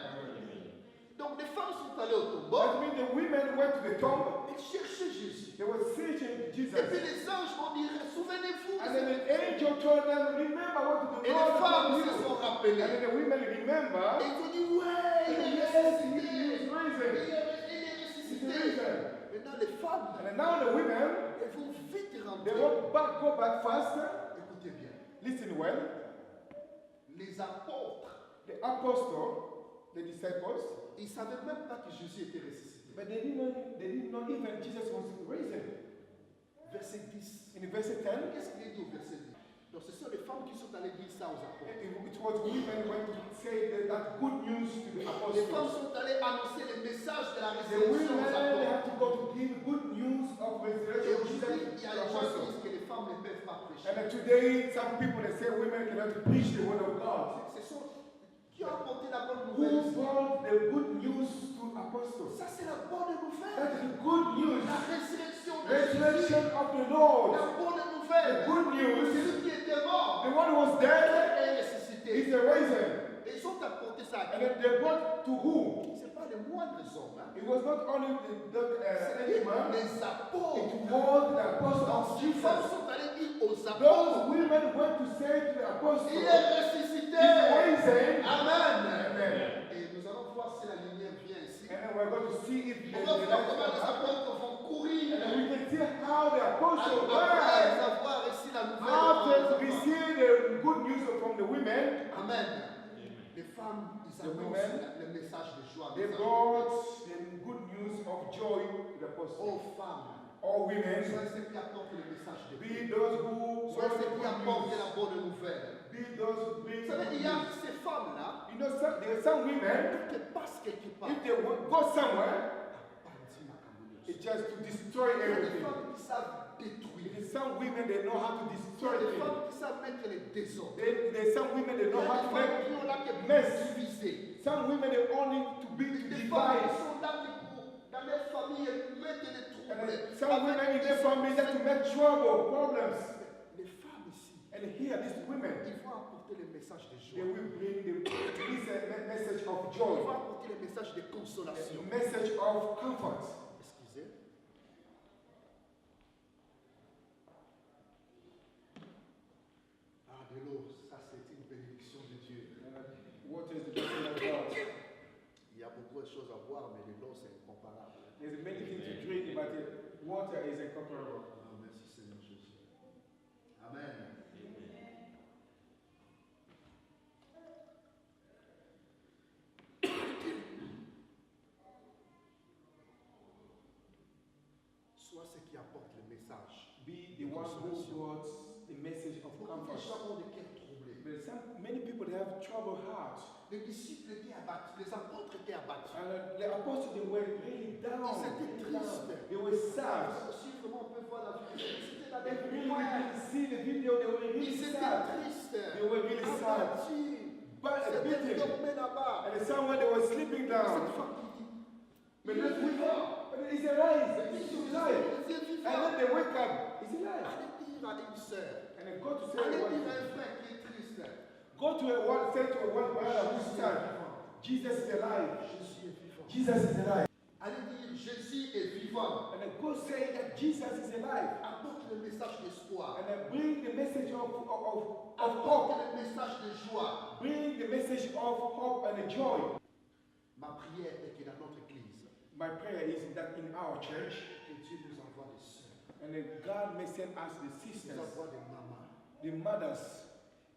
Donc les femmes sont allées au tombeau, That means the women went to the tomb. elles cherchaient Jésus. They were searching Jesus. Et puis les anges vont dire, souvenez-vous de And then cette... the angel told them, remember what the Et les Lord femmes told se you. sont And rappelées. then the women Et remember. ils ont dit, ouais, il est Yes, he ressuscité. is risen. Il est He's ressuscité. risen. Maintenant les femmes, And then now the women, elles vont vite they rentrer. go back fast. Écoutez bien. Listen well. Les apôtres, The apostle, the disciples, ils ne savaient même pas que Jésus était ressuscité. but they didn't know even Jesus was risen. Verset 10. In verse 10, Qu'est-ce qu'il est dit au verset 10? Donc ce sont les femmes qui sont allées dire ça aux apôtres. it was women went to say that good news to the Les femmes apostles. sont allées annoncer le message de la The résurrection women aux apôtres. had to go to give good news of Et resurrection of aujourd'hui, Jesus il y to a the des gens qui apostles. disent que les femmes ne peuvent pas prêcher. And then today, some people they say women cannot preach the word of God. Ce sont qui ont apporté la bonne Who nouvelle. brought the good news to apostles? Ça, c'est la bonne That nouvelle. is the good news. La résurrection de Jésus. Resurrection of the Lord. La bonne The nouvelle. good news. Celui qui était mort The one who was dead est is ressuscité. the risen. Et ils ont apporté ça à And qui? then they brought to who? Ce n'est pas les moindres hommes. Hein. It was not only C'est any man. les apôtres. It was the apostles of Les femmes Jesus. sont allées dire aux Those apôtres. women went to say to the apostles, Il est ressuscité. He's risen. Amen. Amen. Et nous allons voir si la lumière vient ici. And then we're going to see if the On va voir light comment les comes up. apôtres vont courir. And then we can see how the apostles Après were. avoir reçu la nouvelle. After devant les enfants. receiving the good news from the women, Amen. Les femmes, ils The annoncent women, le message de joie. they message de brought paix. the good news of joy to the apostles. Oh femmes, All women, soyez ceux qui apportent le message de be paix. those who Soyez brought the ceux qui good apportent news. la bonne nouvelle. Be those who bring Vous savez, good il y a news. ces femmes-là You know, there are some women, qui passent quelque part. if they go somewhere, Parti macamoneuse. it's just to destroy Il y a des everything. femmes qui savent It détruire. is some women, they know how to Il y destroy a des things. femmes qui savent mettre les désordres. There's some women, they Il y know a how des to femmes qui make ont là que mess. diviser. Some women, they only to be to Des femmes divide. qui sont là pour, dans leur famille, elles mettent des And troubles. then some women in their family just to make trouble, problems. Les femmes ici, And here, these women, ils vont apporter le message de they joie. will bring this message of Ils joy, vont apporter le message de consolation. a message of comfort. Excusez. Ah, de l'eau, ça c'est une bénédiction de Dieu. What is the blessing of God? Il y a beaucoup de choses à boire, mais de l'eau c'est incomparable. There's many things to drink, but the water is incomparable. Ah, merci Seigneur Jésus. Amen. apporte le message. Be the one who brought the message of Beaucoup de comfort. gens ont des cœurs troublés. But many people they have troubled hearts. Les disciples étaient abattus, les apôtres étaient abattus. And the apostles they were really down. Ils étaient Really down. tristes. They were sad. Si vraiment on peut voir la vidéo, c'était la If really we dernière. can see the video, they were really Ils étaient sad. tristes. They were really sad. Abattus. But a C'était beating. dormait là-bas. And someone they were sleeping Cette down. femme qui dit, But il then est vivant. he's alive. Il He's est alive. vivant. And then they wake up. He's alive. Allez dire à une sœur. And then go to say Allez one. dire à un frère qui est triste. Go to a one. Say to a one brother who's sad. Jesus is alive. Jésus est vivant. Jesus is alive. Allez dire Jésus est vivant. And then go say that Jesus is alive. Apporte le message d'espoir. And then bring the message of hope. Apporte le message de joie. Bring the message of hope and joy. Ma prière est que dans notre église, My prayer is that in our church, que Dieu nous envoie des sœurs, and then God may send us the nous sisters, envoie des mamans the mothers,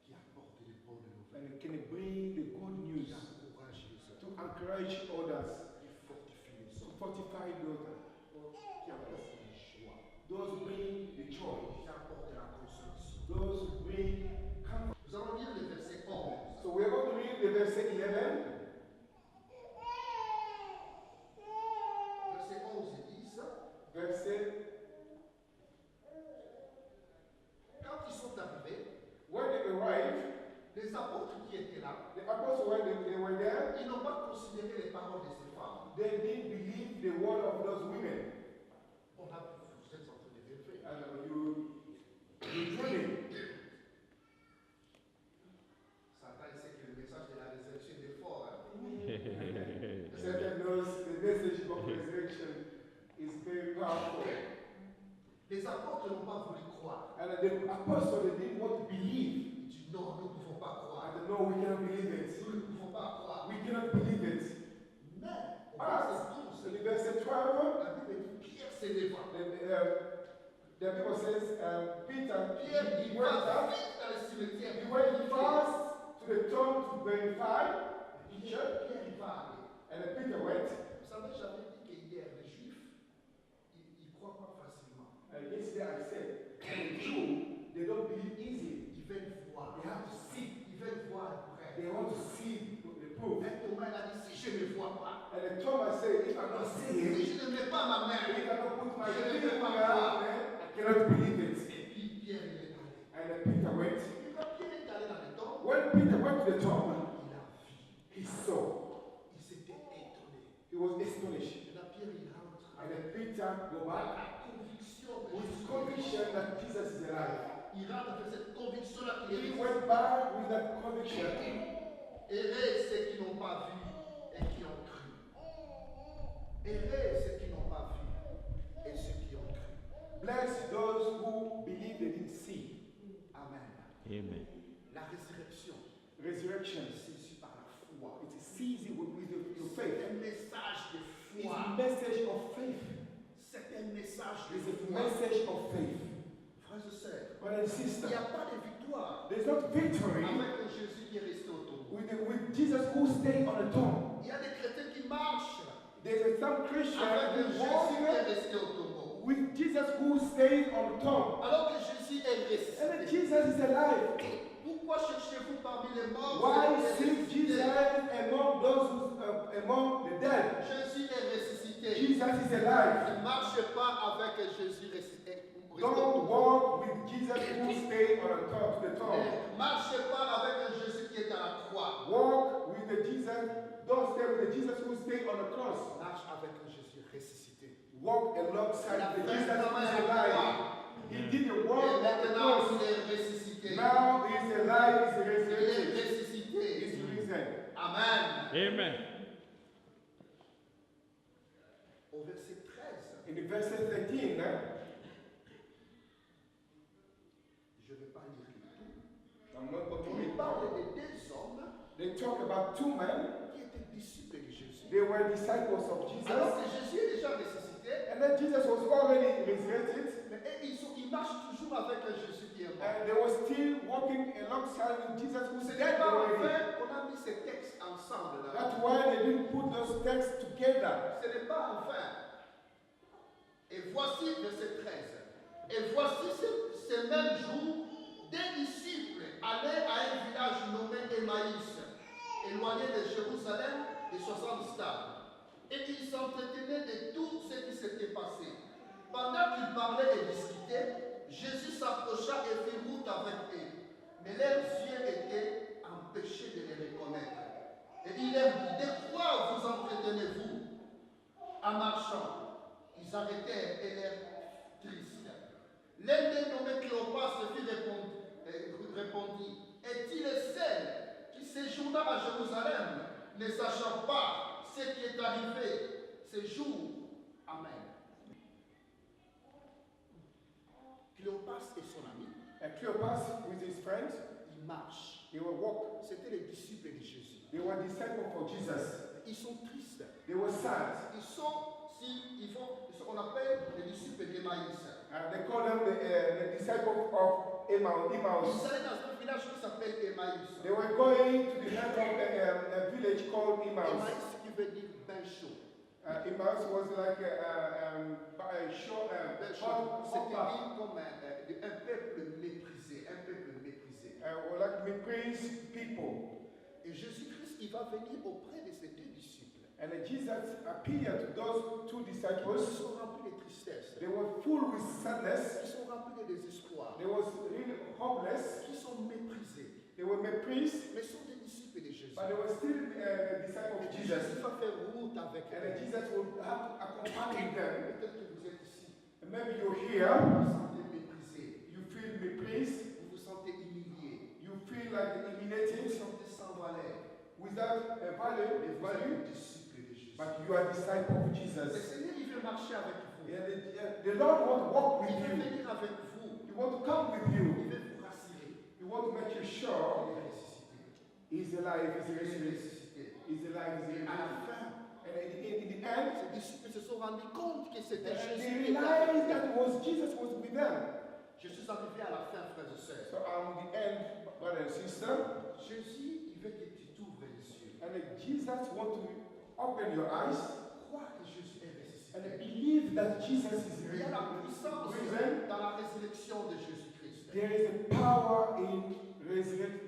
qui apportent des bonnes nouvelles, and can bring the good qui news encouragent les autres, to encourage others, qui fortifient les to autres, fortify the other. qui apportent la joie, Those bring the joy. qui apportent la consolation. Those bring comfort. Nous allons lire le verset 11. So we're going to read the verse 11. Verset 11 et 10. Verset. Quand ils sont arrivés, When they arrived, les apôtres qui étaient là, the apostles, when they were there, ils n'ont pas considéré les paroles de ces femmes. they didn't believe the word of those women. On a, vous êtes en train de rêver. And you dreaming. Satan sait que le message de la résurrection est fort. Hein? Satan knows the message of resurrection is very powerful. Les apôtres n'ont pas voulu croire. And the apostles, they didn't want to believe. Ils disent non, nous ne pouvons pas croire. And no, we cannot believe it. Nous ne pouvons pas croire. We cannot believe it. Mais, au But, verset in verse 12, la Bible dit Pierre s'éleva. the Bible says, Peter, Pierre, he il went va up, vite dans le cimetière. he went fast to the tomb to verify the picture, Pierre, il va aller. and then Peter went. Vous savez, j'avais dit qu'hier, les Juifs, ils ne croient pas facilement. And yesterday I said, the Jews, they don't believe easily. Ils veulent voir. They have to see. Ils veulent voir après. They want to see the proof. Mais Thomas il a dit, si je ne vois pas, And then Thomas said, if I'm not seeing si it, je ne mets pas ma main, if I don't put my je ne finger peux on pas it, croire. I cannot believe it. Et puis Pierre, il est allé. And then Peter went. Et quand Pierre est allé dans le temple, When Peter went to the tomb, il a vu. he saw. Il s'était étonné. He was astonished. Et là, Pierre, il rentre And avec then Peter go back la conviction que with Jésus est conviction vivant. that Jesus is alive. Il rentre avec cette conviction-là qu'il est He vivant. went back with that conviction. Heureux ceux qui n'ont pas vu et qui ont cru. Heureux ceux qui n'ont pas vu et ceux qui ont cru. Bless those who believe they didn't see. Amen. Amen. La résurrection, Resurrection. c'est ici par la foi. It is seized with your C'est faith. un message de It's foi. a message of faith. C'est un message de It's a foi. message of faith. Frères et sœurs, Brothers and il n'y sisters, a pas de victoire there's not victory avec un Jésus qui est resté au tombeau. with Jesus who stayed on the tomb. Il y a des chrétiens qui marchent There's some Christians avec un who Jésus walk qui est resté au tombeau. with Jesus who stayed on the tomb. Alors que Jésus est And then ressuscité. Jesus is alive. Pourquoi cherchez-vous parmi les morts Why celui qui est seek Jesus ressuscité? among those who, among the dead? Jésus est ressuscité. Jesus is alive. Ne marchez pas avec Jésus ressuscité. Don't walk with Jesus who stayed on the top to the top. Ne marchez pas avec un Jésus qui est à la croix. Walk with the Jesus. Don't stay with the Jesus who stayed on the cross. Marche avec un Jésus ressuscité. Walk alongside the Jesus who is alive. He did the Et work on the maintenant, cross. il est ressuscité. Now he is alive. He is Il est resurrected. ressuscité. He is risen. Amen. Amen. Au verset 13, In the verse 13, je ne vais pas lire le tout. I'm not going to Il read parle all. de deux hommes They talk about two men. qui étaient disciples de Jésus. They were disciples of Jesus. Alors que Jésus est déjà ressuscité, And then Jesus was already resurrected. mais ils marchent toujours avec un Jésus qui est mort. And they were still walking alongside with Jesus who's Ce n'est dead pas already. enfin qu'on a mis ces textes ensemble là. That's why they didn't put those texts together. Ce n'est pas enfin. Et voici, verset 13, et voici ces mêmes jours, des disciples allaient à un village nommé Emmaüs, éloigné de Jérusalem de 60 stades. Et ils s'entretenaient de tout ce qui s'était passé. Pendant qu'ils parlaient et discutaient, Jésus s'approcha et fit route avec eux. Mais leurs yeux étaient empêchés de les reconnaître. Et il leur dit, de quoi vous entretenez-vous en marchant? Ils arrêtèrent et l'air tristes. L'un des nommés Cléopas répondit, est-il seul qui séjourna à Jérusalem, ne sachant pas ce qui est arrivé ce jour? Amen. Cléopas et son ami, And Cleopas with his friends, ils marchent. they will walk. C'était les disciples de Jésus. They were disciples for Jesus. Ils sont tristes. They were sad. Ils sont, on appelle les disciples d'Emmaüs. They call them the disciples of Emmaus. Ils allaient dans un village qui s'appelle Emmaüs. They were going to the land of a village called Emmaus. Emmaüs qui veut dire bain chaud. Emmaus was like a short, Bain chaud. C'était dit comme un peuple méprisé. Un peuple méprisé. or like méprise people. Et Jésus-Christ, il va venir auprès de ces deux disciples. And Jesus appeared to those two Ils disciples. sont remplis de tristesse. They were full with sadness. Ils sont remplis de désespoir. They was really hopeless. Ils sont méprisés. They were méprised, Mais sont des disciples de Jésus. but they were still disciples of Jésus Jesus. va faire route avec And then eux. Jesus will have to accompany them. Peut-être que vous êtes ici. And maybe you're here, Vous vous sentez méprisé. you feel méprised, Vous vous sentez humilié. you feel like Vous vous humiliated, sentez sans valeur. without a Mais value, vous êtes disciple de Jésus. but you are a disciple of Le Jesus. Seigneur, il veut marcher avec vous. Yeah, the Lord wants to walk with Il veut you. venir avec vous. He wants to come with Il you. veut vous rassurer. He wants to make you Il sure est ressuscité. He's alive, He's Il est resurrected. ressuscité. He's alive, He's Et à la alive. fin, And in the end, ces disciples se sont rendus compte que c'était they Jésus qui était avec realized eux. that it was Jesus was with them. Je suis arrivé à la fin, frères et sœurs. So the end, brother and sister, Jésus, il veut que tu t'ouvres les yeux. and Jesus wants to open your eyes Crois que Jésus est and ressuscité. believe that Jesus is Il y a la puissance risen. dans la résurrection de Jésus-Christ. There is a power in resurrection.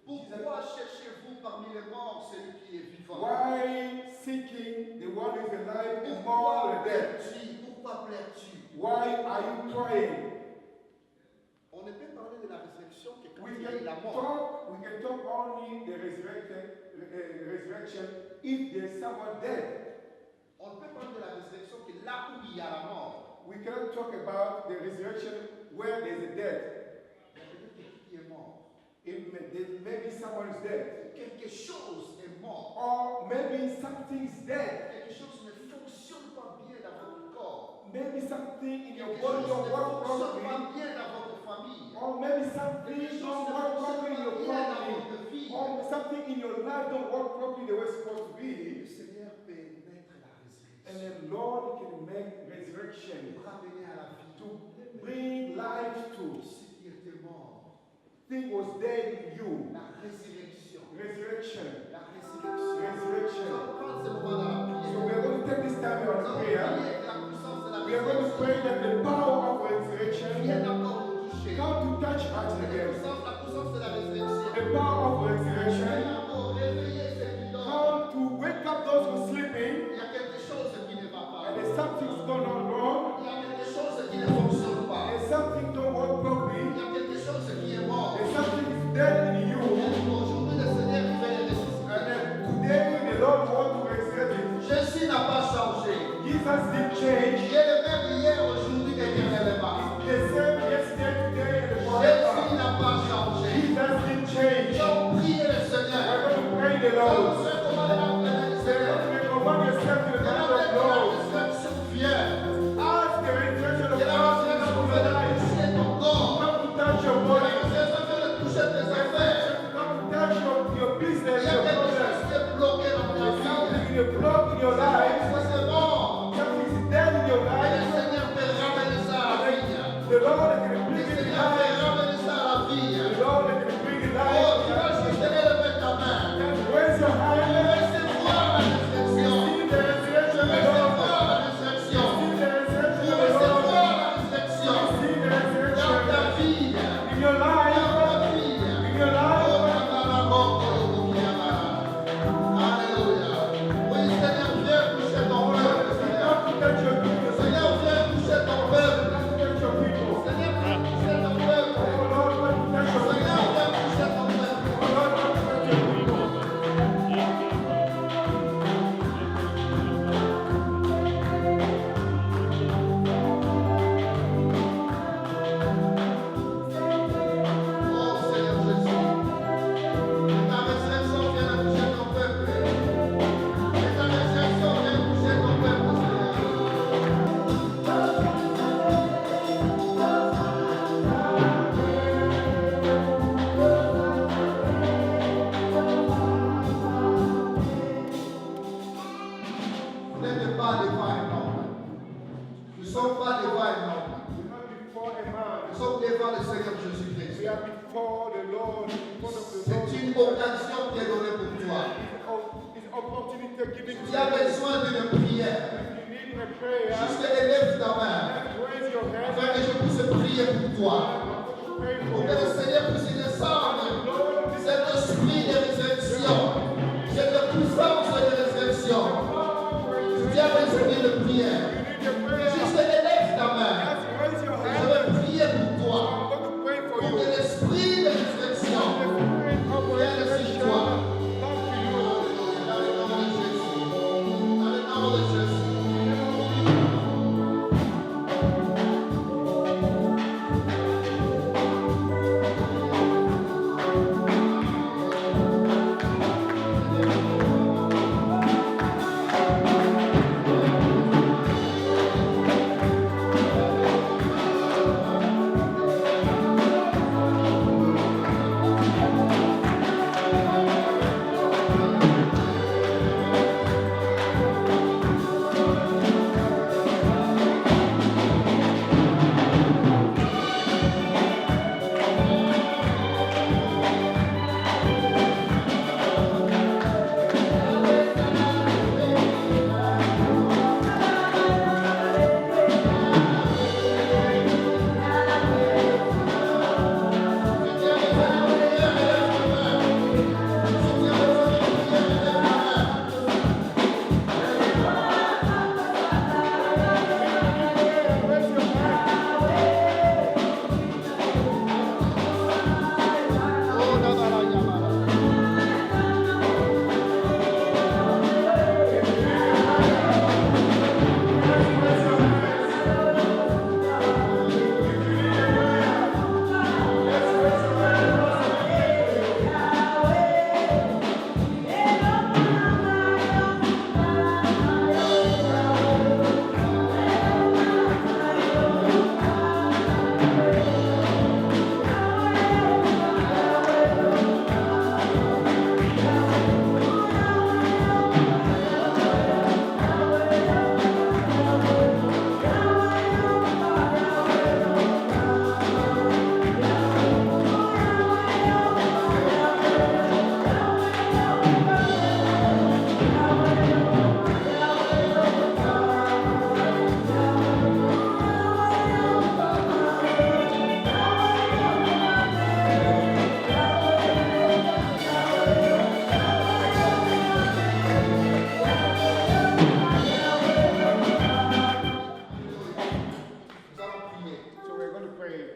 Pourquoi cherchez-vous parmi les morts celui qui est vivant? Why seeking the one who is alive among Pourquoi the dead? pleures-tu? Pourquoi pleures-tu? Why are you crying? On ne peut parler de la résurrection que quand We il y a eu can la mort. talk only the resurrection if there is someone dead. On ne peut parler de la résurrection que là où il y a la mort. We cannot talk about the resurrection where there is a dead. Il y a peut-être quelqu'un qui est mort. Maybe someone is dead. Quelque chose est mort. Or maybe something is dead. Quelque chose ne fonctionne pas bien dans votre corps. Maybe something in your Quelque body chose don't ne work fonctionne properly. pas bien dans votre famille. Or maybe something Quelque chose don't ne work fonctionne properly in pas your bien dans family. votre vie. Or something in your life don't work properly the way it's supposed to Le be. Seigneur peut mettre la And résurrection. then Lord can make resurrection Pour ramener à la vie to bring life to ce qui était mort. thing was dead in you. La résurrection. Resurrection. La résurrection. Resurrection. Nous allons prendre ce moment dans la So prière. we are going to take this time in Nous our allons prayer. prier que la puissance de la We are going to résurrection pray that the power of vienne resurrection encore nous toucher. come to touch us La again. puissance de la résurrection The power of vienne resurrection encore réveiller ceux qui dorment. come to wake up those who are sleeping. Il y a quelque chose qui ne va pas. And there's something's going on wrong. Il y a quelque chose qui ne fonctionne pas. There's something don't work Il properly. y a quelque chose qui est mort. There's something is dead in you. Aujourd'hui, le Seigneur veut les ressusciter. And then today the Lord wants to resurrect it. Jésus n'a pas changé. Jesus didn't change. Il est le même hier, aujourd'hui, éternellement. The same yesterday, today, and Jésus forever. n'a pas changé. Jesus didn't change. Donc, priez le We're Seigneur. going to pray the Donc, Lord. c'est comment la prière du Seigneur. Command yourself to the Que la hand of God. résurrection vienne. Ask the resurrection of Que la God résurrection to vienne life. toucher ton corps. Come to touch your Que la body. résurrection vienne toucher tes affaires. Come to touch your business, Il y a your quelque chose problems. qui est bloqué dans ta There's vie. something in the block in your life. Ça, c'est mort. Something is dead in your Et le life. Seigneur peut ramener ça à la vie. The Lord can Le bring it Seigneur peut life. ramener ça à la vie. The Lord can bring it Oh, tu vas life. juste lever ta main. Just raise your hand. Recevoir la résurrection. See the resurrection of the Recevoir Lord. la résurrection. See the resurrection of the Lord. n'êtes pas devant un homme. Nous ne sommes pas devant un homme. We're not before a man. Nous sommes devant le Seigneur Jésus-Christ. We are before the Lord, in front of the C'est Lord. une occasion qui est donnée pour toi. It's opportunity given to Tu as besoin d'une prière. you. Need a prayer. Juste élève ta main. Raise your hand. Afin que je puisse prier pour toi. Pray Pour for que le you. Seigneur puisse descendre cet esprit de résurrection, cette puissance de résurrection. Tu as besoin de prière. You need a prayer. Juste élève ta main. Just raise your Je hand. vais prier pour toi. I'm going to pray for Pour you. que l'esprit de résurrection The spirit of vienne sur resurrection toi. come to you. Dans le nom de Jésus. Dans le nom de Jésus. Nous allons prier. So we're going to pray.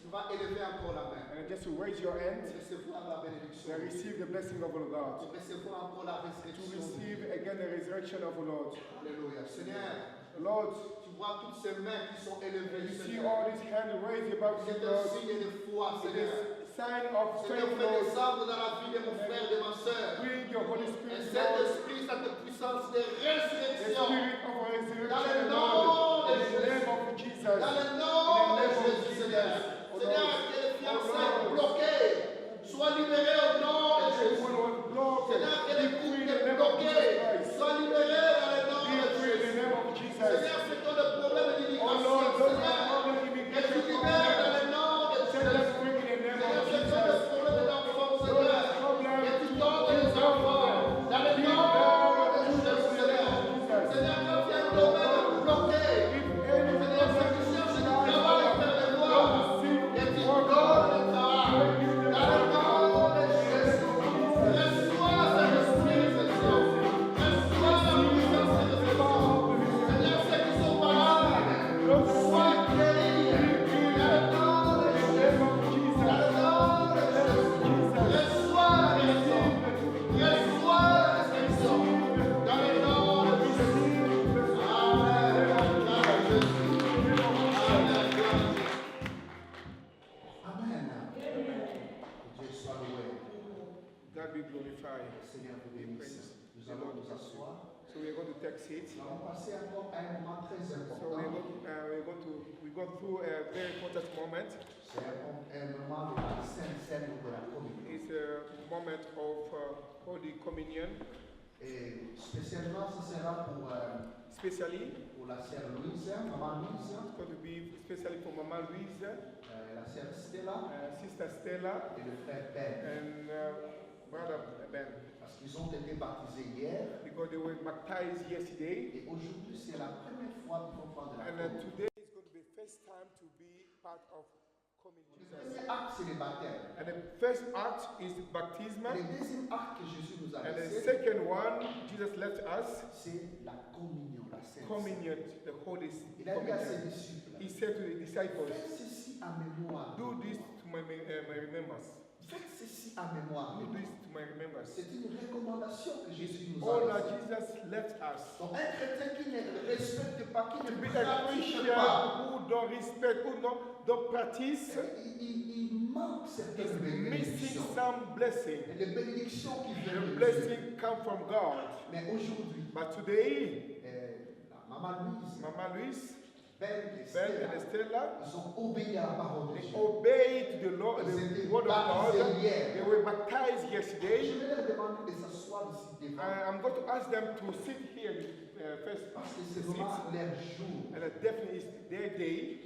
Tu vas élever encore la main. And just to raise your hand Recevoir la bénédiction. and receive the blessing of our God. Pour recevoir encore la To résurrection. receive again the resurrection of the Lord. Alléluia. Seigneur, Lord, tu vois toutes ces mains qui sont élevées. you see Seigneur. all these hands raised above you, C'est un Lord. signe de foi, It Seigneur. is sign of Seigneur, strength, fais Lord. descendre dans la vie de mon frère et de ma soeur. Bring your Holy Et Spirit, cet Lord. esprit, cette puissance de The résurrection. spirit of resurrection, Dans le nom Lord. de In the Jésus. name of Jesus. Dans le In nom the de name of Jésus, Seigneur. Jesus. Seigneur, que les fiançailles bloquées soient libérées au nom de Jésus. Seigneur, que les couples bloqués soient libérés dans le nom de Jésus. Seigneur, c'est ton le problème d'immigration. Seigneur, que tu libères dans le nom de Jésus. Seigneur, c'est ton le problème d'enfants, Seigneur. Que tu donnes les enfants dans le nom de Jésus, Seigneur. Seigneur, quand il y a un domaine bloqué, Seigneur, ceux qui cherchent du travail, faire le voir, que tu donnes le travail. Dans le nom de Jésus. Reçois cet esprit de résurrection. Reçois la puissance de résurrection. Seigneur, ceux qui sont malades, sois guéris. Dans le nom de Jésus. Dans le nom de Jésus. Reçois la guérison. Reçois la résurrection. Dans le nom de Jésus. Amen. Gloire à Jésus. Amen. Gloire à Jésus. Amen. Dieu soit loué. God be glorified. Seigneur vous bénisse. Nous allons nous asseoir. So we're going to take seats. Nous allons passer encore à un moment très So important. we go through a very important moment. C'est un moment de la Sainte Seine de la communion. It's a moment of Holy Communion. Et spécialement, ce sera Especially, pour la sœur Louise, maman Louise, it's going to be especially for Mama Louise, la sœur Stella Sister Stella, et le frère Ben. and Brother Ben. Parce qu'ils ont été baptisés hier. Because they were baptized yesterday, Et aujourd'hui, c'est la première fois qu'ils vont prendre la and communion. today is going to be first time to be part of communion. Le premier acte, c'est le baptême. And the first act is baptism, Et le deuxième acte que Jésus nous a and the laissé, second one Jesus left us, c'est la communion, la Sainte. communion, the Holy Il a dit à ses Communion. disciples, He said to the disciples, faites ceci à mémoire. do this to my remembrance. Faites ceci à mémoire. Do this to my remembrance. C'est une recommandation que Jésus nous All a that laissée. Jesus left us. Donc un chrétien qui ne respecte pas, qui To ne be a pratique Christian pas, who don't respect, who don't practice, il manque is certaines missing bénédictions. some blessing. Et les bénédictions qui The viennent de Dieu. blessing come from God. Mais aujourd'hui, But today, la maman Louise, Mama Louise, Ben et Ben Stella, and Stella, ils ont obéi à la parole de they Dieu. obeyed the Lord, Ils the étaient word of God. baptisés hier. They were baptized Je yesterday. vais leur demander de s'asseoir ici devant. I'm going to ask them to sit here first. Parce que c'est Sit. vraiment leur jour. And definitely it's their day.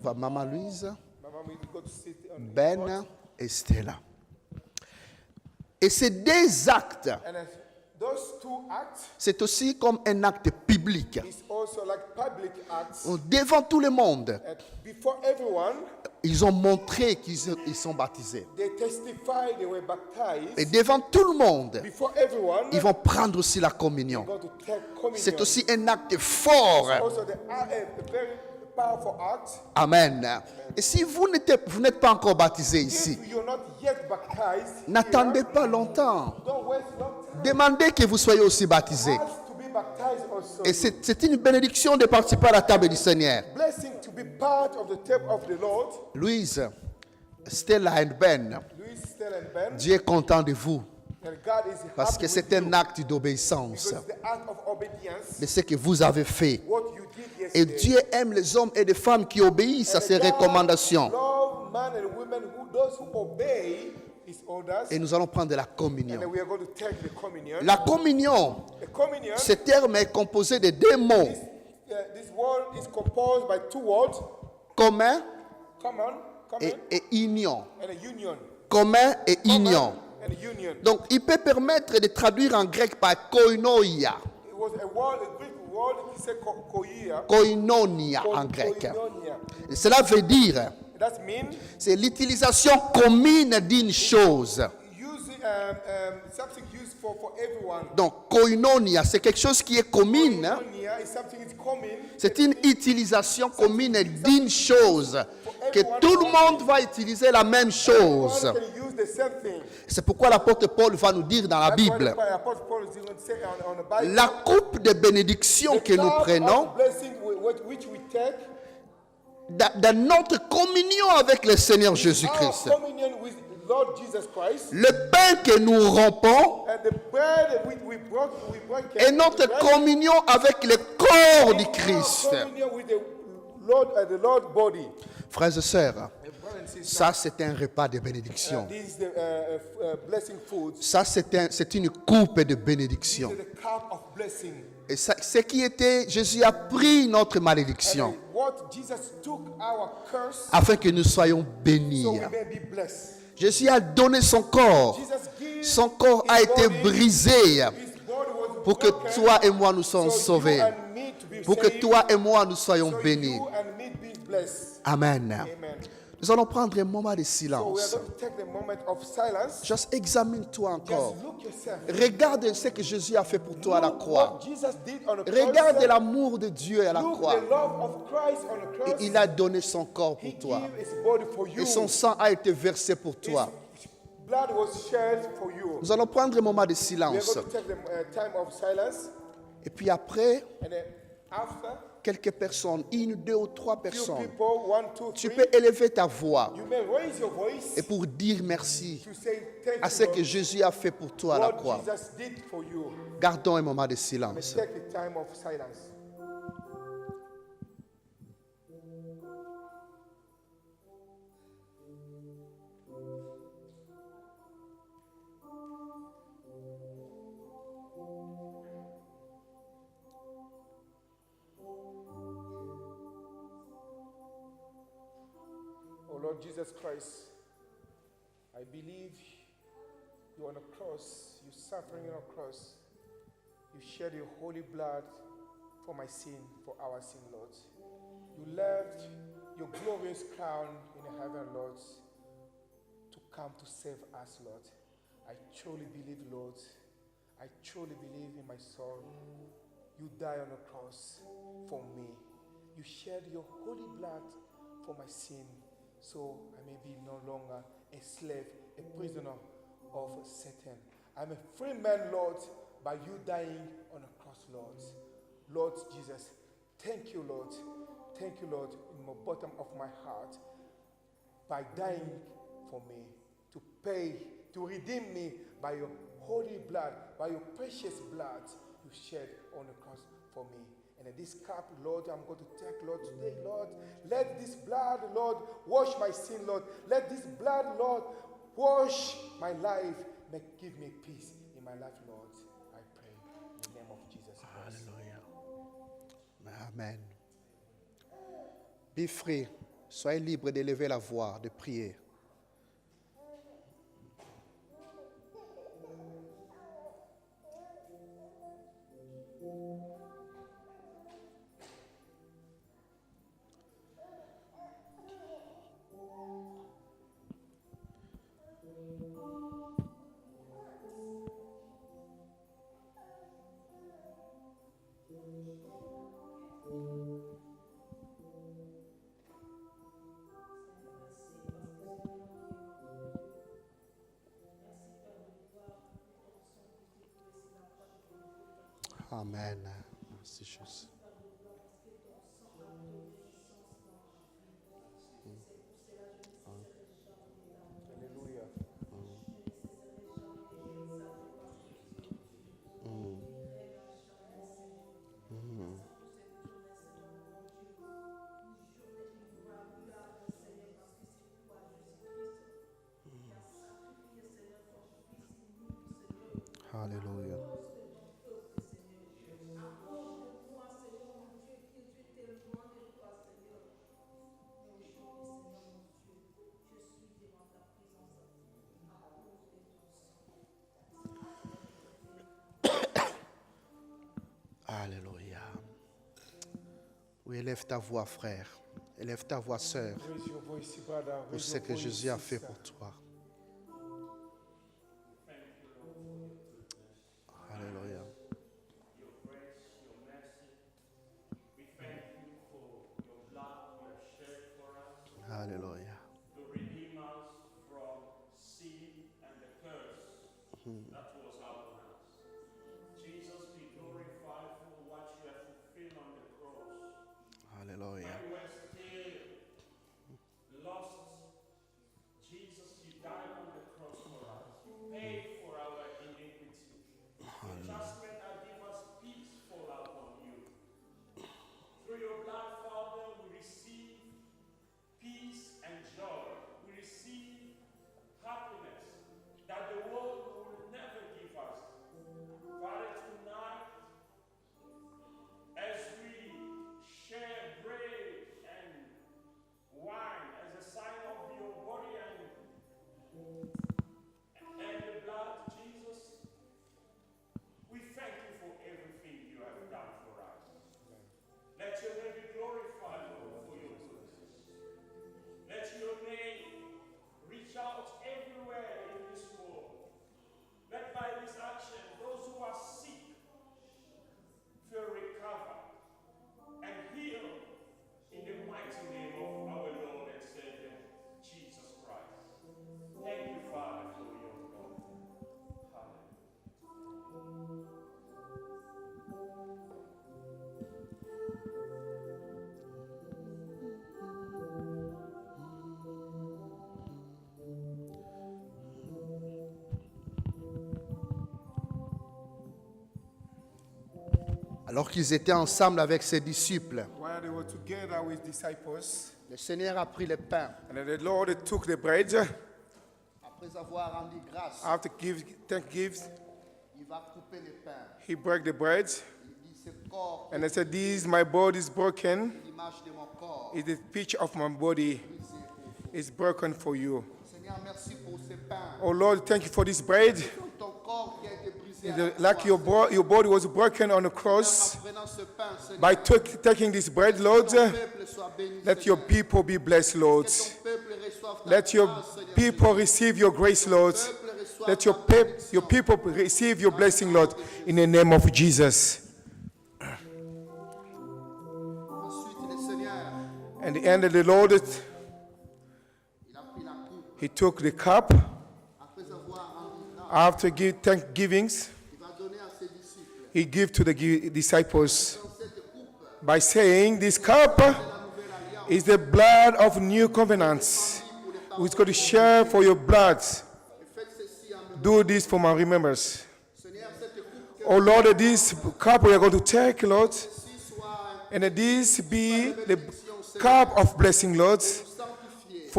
Maman Louise, Mama will go to sit on his Ben spot. et Stella. Et ces deux actes, And those two acts c'est aussi comme un acte public. is also like public acts. Devant tout le monde, Before everyone, ils ont montré qu'ils sont baptisés. they testified they were baptized. Et devant tout le monde, Before everyone, ils vont prendre aussi la communion. go to take communion. C'est aussi un acte fort. Also a very powerful act. Amen. Et si vous n'êtes pas encore baptisé ici, If you're not yet baptized, n'attendez here, pas longtemps. don't waste long time. Demandez que vous soyez aussi baptisés. Ask to be baptized also. Et c'est une bénédiction de participer à la table du Seigneur. Blessing to be part of the table of the Lord. Louise, Stella et Ben, Louis, Stella, and Ben. Dieu est content de vous And God is parce happy que c'est with you. un acte d'obéissance Because it's the act of obedience. de ce que vous avez fait. What you did Et yesterday. Dieu aime les hommes et les femmes qui obéissent à And ses God recommandations. love man and women those who obey his orders. Et nous allons prendre la And communion. then we are going to take the communion. La communion, The communion, ce terme est composé de deux mots, this word is composed by two words, commun common et union. and a union. Commun et Common union. and a union. Donc, il peut permettre de traduire en grec par koinonia. It was a word, a Greek word, he said koia. Koinonia en grec. Koinonia. Et cela veut dire, That means c'est l'utilisation commune d'une chose. using something used for everyone. Donc, koinonia, c'est quelque chose qui est commune. Koinonia is something is common. C'est une utilisation commune d'une chose. Que tout le monde va utiliser la même chose. Everyone can use the same thing. C'est pourquoi l'apôtre Paul va nous dire dans la That's why Bible, the Apostle Paul is going to say on the Bible. la coupe de bénédiction The que nous cup prenons, of blessing which we take, dans notre communion avec le Seigneur our Jésus-Christ, communion with Lord Jesus Christ, le pain que nous rompons and the bread we broke est notre communion avec le corps du our Christ. communion with the Lord body. Frères et sœurs, Brothers and sisters, ça c'est un repas de bénédiction. this is the blessing food. Ça c'est une coupe de This bénédiction. is the cup of blessing. Et ça, ce qui était, Jésus a pris notre malédiction And what Jesus took our curse afin que nous soyons bénis. so we may be blessed. Jésus a donné son corps. Jesus gave Son corps a his été body, brisé his body was pour que broken, toi et moi nous soyons so you sauvés. and me to be Pour que saved, toi et moi nous soyons so bénis. you and me be blessed. Amen. Amen. Nous allons prendre un moment de So we are silence. going to take the moment of silence. Juste examine-toi encore. Just look yourself. Regarde ce que Jésus a fait pour toi à la Look croix. what Jesus did on the Regarde cross. l'amour de Dieu à la Look croix. the love of Christ on the cross. Et il a donné son corps He pour toi. gave his body for you. Et son sang a été versé pour His toi. blood was shed for you. Nous allons prendre un moment de We are silence. going to take the time of silence. Et puis après, And then after, quelques personnes, une, deux ou trois few personnes, people, 1, 2, tu 3, peux élever ta voix you may raise your voice et pour dire merci to say thank à ce you que Lord, Jésus a fait pour toi à la what croix. Jesus did for you. Gardons un moment de Let's silence. take the time of silence. Lord Jesus Christ, I believe you on the cross, you suffering on the cross. You shed your holy blood for my sin, for our sin, Lord. You left your glorious crown in heaven, Lord, to come to save us, Lord. I truly believe, Lord. I truly believe in my soul. You died on the cross for me. You shed your holy blood for my sin, so I may be no longer a slave, a prisoner of Satan. I'm a free man, Lord, by you dying on the cross, Lord. Lord Jesus, thank you, Lord. Thank you, Lord, in the bottom of my heart, by dying for me, to pay, to redeem me by your holy blood, by your precious blood you shed on the cross for me. And in this cup, Lord, I'm going to take, Lord, today, Lord, let this blood, Lord, wash my sin, Lord. Let this blood, Lord, wash my life, give me peace in my life, Lord. I pray in the name of Jesus Christ. Alléluia. Amen. Be free. Soyez libre d'élever la voix, de prier. Amen. Merci Jésus. Hallelujah. Alléluia. Alléluia. Oui, élève ta voix, frère. Élève ta voix, sœur, Raise your voice, brother. pour Raise ce your que voice, Jésus a fait sister. pour toi. Alléluia. Your grace, your mercy. We thank you for your blood you have shed for us Alléluia. to redeem us from sin and the curse that was upon us. Jesus, be glorified for what you have fulfilled on the cross. Alléluia. When we were still lost, Jesus, you died on the cross for us. You paid for our iniquity. The judgment that gave us peace fall upon you. Through your blood, Father, we receive peace and joy. We receive happiness that the world will never give us. Father, tonight, as we share bread and wine as a sign of your body and the blood, Jesus, we thank you for everything you have done for us. Let your name be glorified, Lord, for your goodness. Let your name reach out everywhere in this world. Let by this action, those who are sick feel recovered and healed in the mighty name of our Lord and Savior, Jesus Christ. Thank you, Father, for your love. Hallelujah. Alors qu'ils étaient ensemble avec ses disciples, While they were together with disciples, le Seigneur a pris le pain. and then the Lord took the bread. Après avoir rendu grâce, After thank gifts, il va couper le pain. he broke the bread, Il dit, ce corps and he said, "This my body is broken. est l'image de mon corps, It is the picture of my body brisé pour is broken for you. Seigneur, merci pour ces pains. Oh Lord, thank you for this bread. Comme ton corps qui a été brisé à la Like croix. your body was broken on the cross. En prenant ce pain, Seigneur, By taking this bread, Lord, ton peuple soit béni, let your Seigneur. people be blessed, Lord. Que ton peuple reçoive ta Let your grâce, Seigneur. people receive your grace, Lord. Que ton peuple reçoive Let ta bénédiction. your people receive your blessing, Lord, in the name of Jesus. Ensuite, le Seigneur, And the end of the Lord, il a pris la coupe. he took the cup Après avoir rendu grâce, after thanksgivings. il va donner à ses disciples. He gave to the disciples Dans cette coupe, by saying, "This cup is the blood of new covenants, which God to share for your blood. faites ceci en me. Do this for my remembrance." Seigneur, cette coupe que Oh Lord, this cup we are going to take, Lord, ceci soit and this be the cup of blessing, Lord, sanctifié.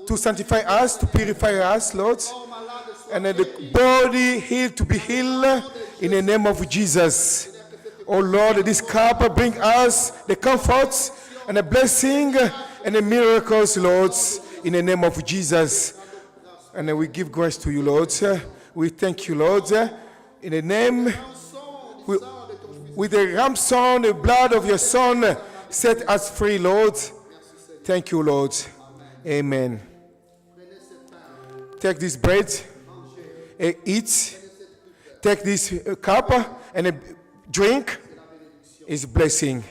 to sanctify us, to purify us, Lord, Corps malade soit and the body healed to be healed in the name of Jesus. Oh Lord, this cup bring us the comforts and the blessing and the miracles, Lord, in the name of Jesus. And then we give grace to you, Lord. We thank you, Lord, in the name, with the ransom, the blood of your Son, set us free, Lord. Thank you, Lord. Amen. Take this bread, eat. Take this cup and drink. Is blessing.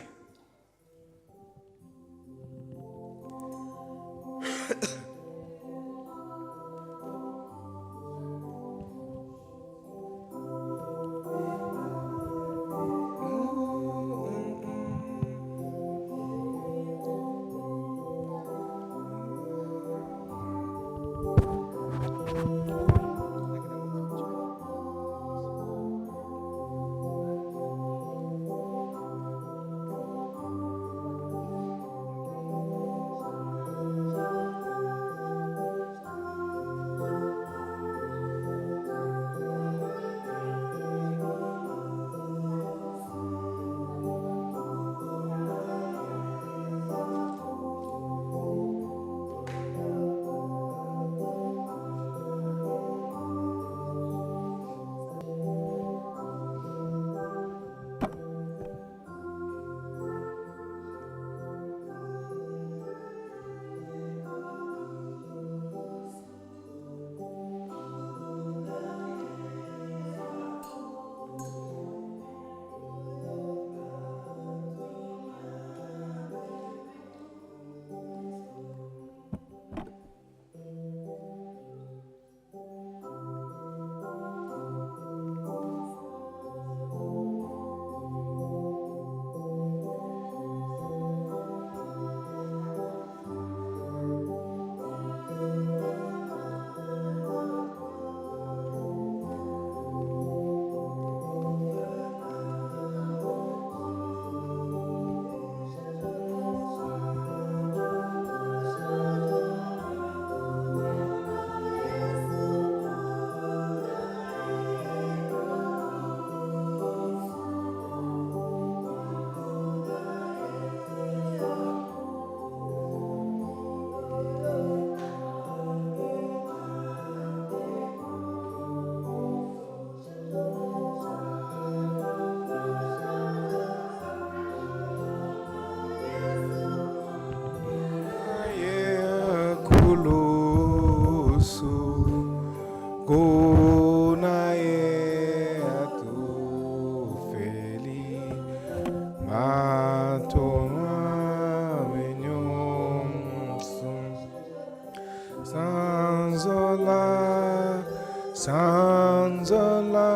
Sanzola,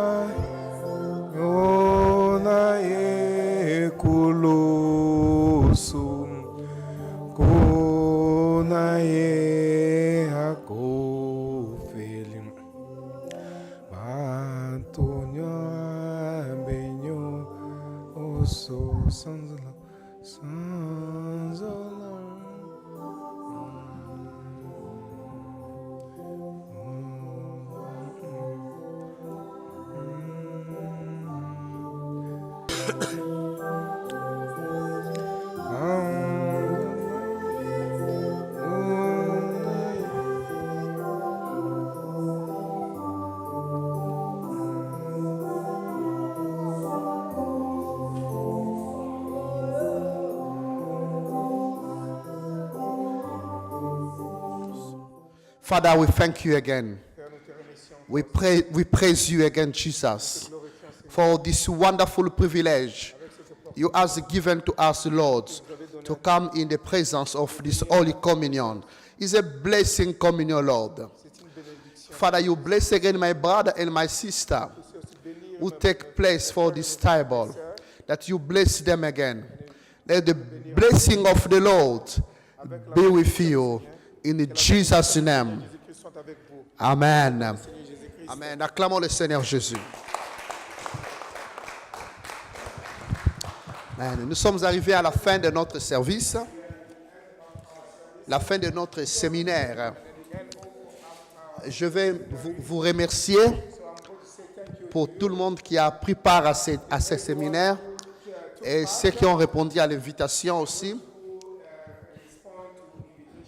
Yona Ekulusu, Kuna Hakofeli, Batonyo Benyo, Oso Sanzola, Sanzola. Father, we thank you again. Père, nous te remercions. We praise you again, Jesus, for this wonderful privilege you have given to us, Lord, to come in the presence of this Holy Communion. It's a blessing communion, Lord. Father, you bless again my brother and my sister who take place for this table, that you bless them again. Let the blessing of the Lord be with you in Jesus' name. Jésus-Christ soit avec vous. Amen. Seigneur Jésus-Christ. Amen. Acclamons le Seigneur Jésus. Amen. Nous sommes arrivés à la fin de notre service, la fin de notre séminaire. Je vais vous remercier pour tout le monde qui a pris part à ce séminaire et ceux qui ont répondu à l'invitation aussi.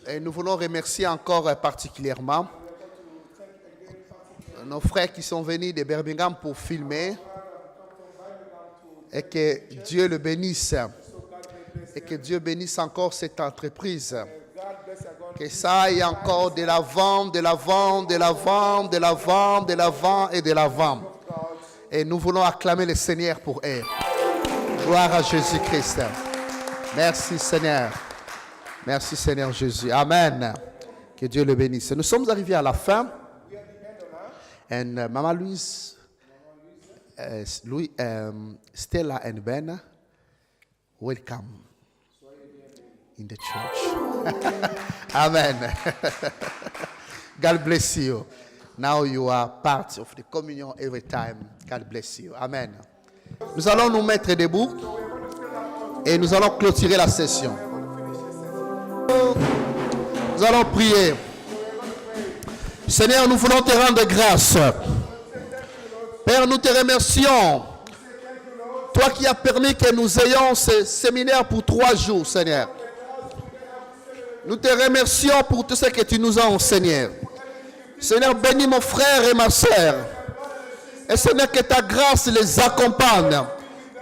Et nous voulons remercier encore particulièrement nos frères qui sont venus de Birmingham pour filmer. Et que Dieu le bénisse. Et que Dieu bénisse encore cette entreprise. Que ça aille encore de l'avant, de l'avant, de l'avant, de l'avant, de l'avant et de l'avant. Et nous voulons acclamer le Seigneur pour eux. Gloire à Jésus-Christ. Merci Seigneur. Merci Seigneur Jésus. Amen. Que Dieu le bénisse. Nous sommes arrivés à la fin. Et Maman Louise, Stella and Ben, welcome in the church. Amen. God bless you. Now you are part of the communion every time. God bless you. Amen. Nous allons nous mettre debout et nous allons clôturer la session. Nous allons prier. Seigneur, nous voulons te rendre grâce. Père, nous te remercions. Toi qui as permis que nous ayons ce séminaire pour 3 jours, Seigneur. Nous te remercions pour tout ce que tu nous as enseigné. Seigneur, bénis mon frère et ma soeur. Et Seigneur, que ta grâce les accompagne.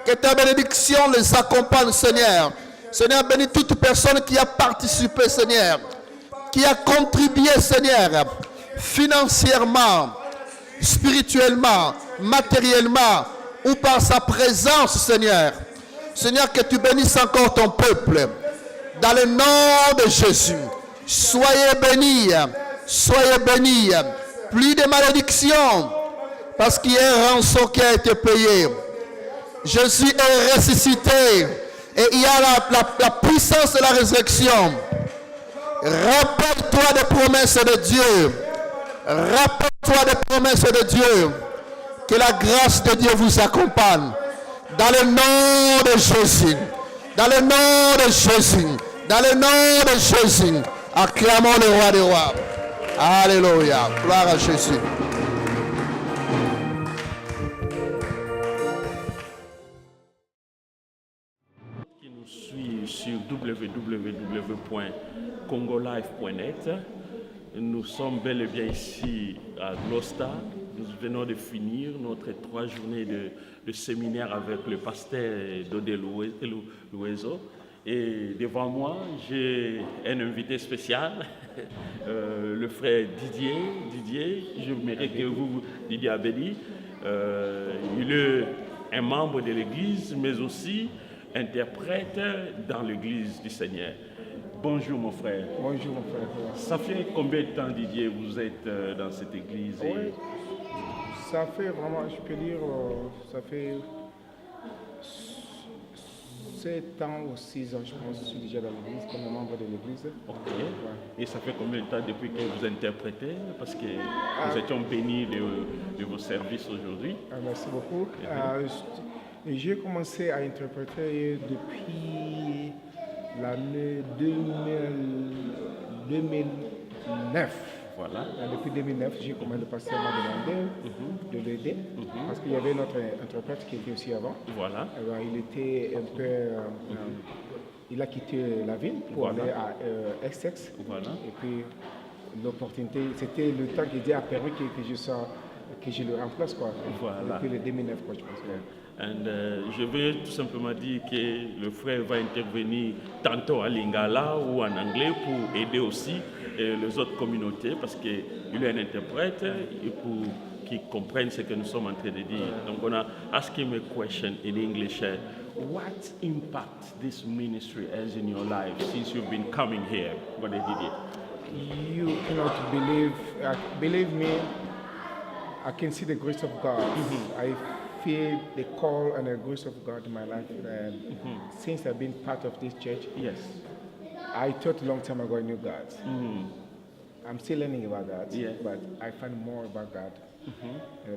Que ta bénédiction les accompagne, Seigneur. Seigneur, bénis toute personne qui a participé, Seigneur. Qui a contribué, Seigneur, financièrement, spirituellement, matériellement ou par sa présence, Seigneur. Seigneur, que tu bénisses encore ton peuple. Dans le nom de Jésus. Soyez bénis. Soyez bénis. Plus de malédictions. Parce qu'il y a un rançon qui a été payé. Jésus est ressuscité. Et il y a la puissance de la résurrection. Rappelle-toi des promesses de Dieu. Rappelle-toi des promesses de Dieu. Que la grâce de Dieu vous accompagne. Dans le nom de Jésus. Dans le nom de Jésus. Dans le nom de Jésus. Acclamons le roi des rois. Alléluia. Gloire à Jésus. Qui nous suit sur www.congolife.net. Nous sommes bel et bien ici à Gloucester. Nous venons de finir notre 3 journées de séminaire avec le pasteur Dodé Louezo. Et devant moi, j'ai un invité spécial, le frère Didier. Didier, je mérite que vous, Didier Abedi, il est un membre de l'Église, mais aussi interprète dans l'Église du Seigneur. Bonjour mon frère. Bonjour mon frère. Ça fait combien de temps, Didier, vous êtes dans cette église? Oui, ça fait vraiment, je peux dire, ça fait 7 ans ou 6 ans, je pense, je suis déjà dans l'église, comme membre de l'église. Ok. Ouais. Et ça fait combien de temps depuis que vous interprétez? Parce que nous étions bénis de vos services aujourd'hui. Merci beaucoup. J'ai commencé à interpréter depuis l'année 2009. Voilà. Depuis 2009, j'ai commencé, le pasteur m'a demandé de l'aider parce qu'il y avait notre interprète qui était aussi avant. Voilà. Alors, il était un peu... il a quitté la ville pour aller à Essex. Voilà. Et puis, l'opportunité, c'était le temps qu'il a permis que je le remplace, quoi. Voilà. Depuis le 2009, quoi, je pense. Je veux tout simplement dire que le frère va intervenir tantôt à Lingala ou en anglais pour aider aussi les autres communautés parce qu'il y a un interprète et pour qu'ils comprennent ce que nous sommes en train de dire. Donc on a asked him a question in English. What impact this ministry has in your life since you've been coming here? What did he do? You cannot believe me, I can see the grace of God. I feel the call and the grace of God in my life. And since I've been part of this church, Yes. I thought a long time ago I knew God. I'm still learning about that, Yeah. but I find more about God.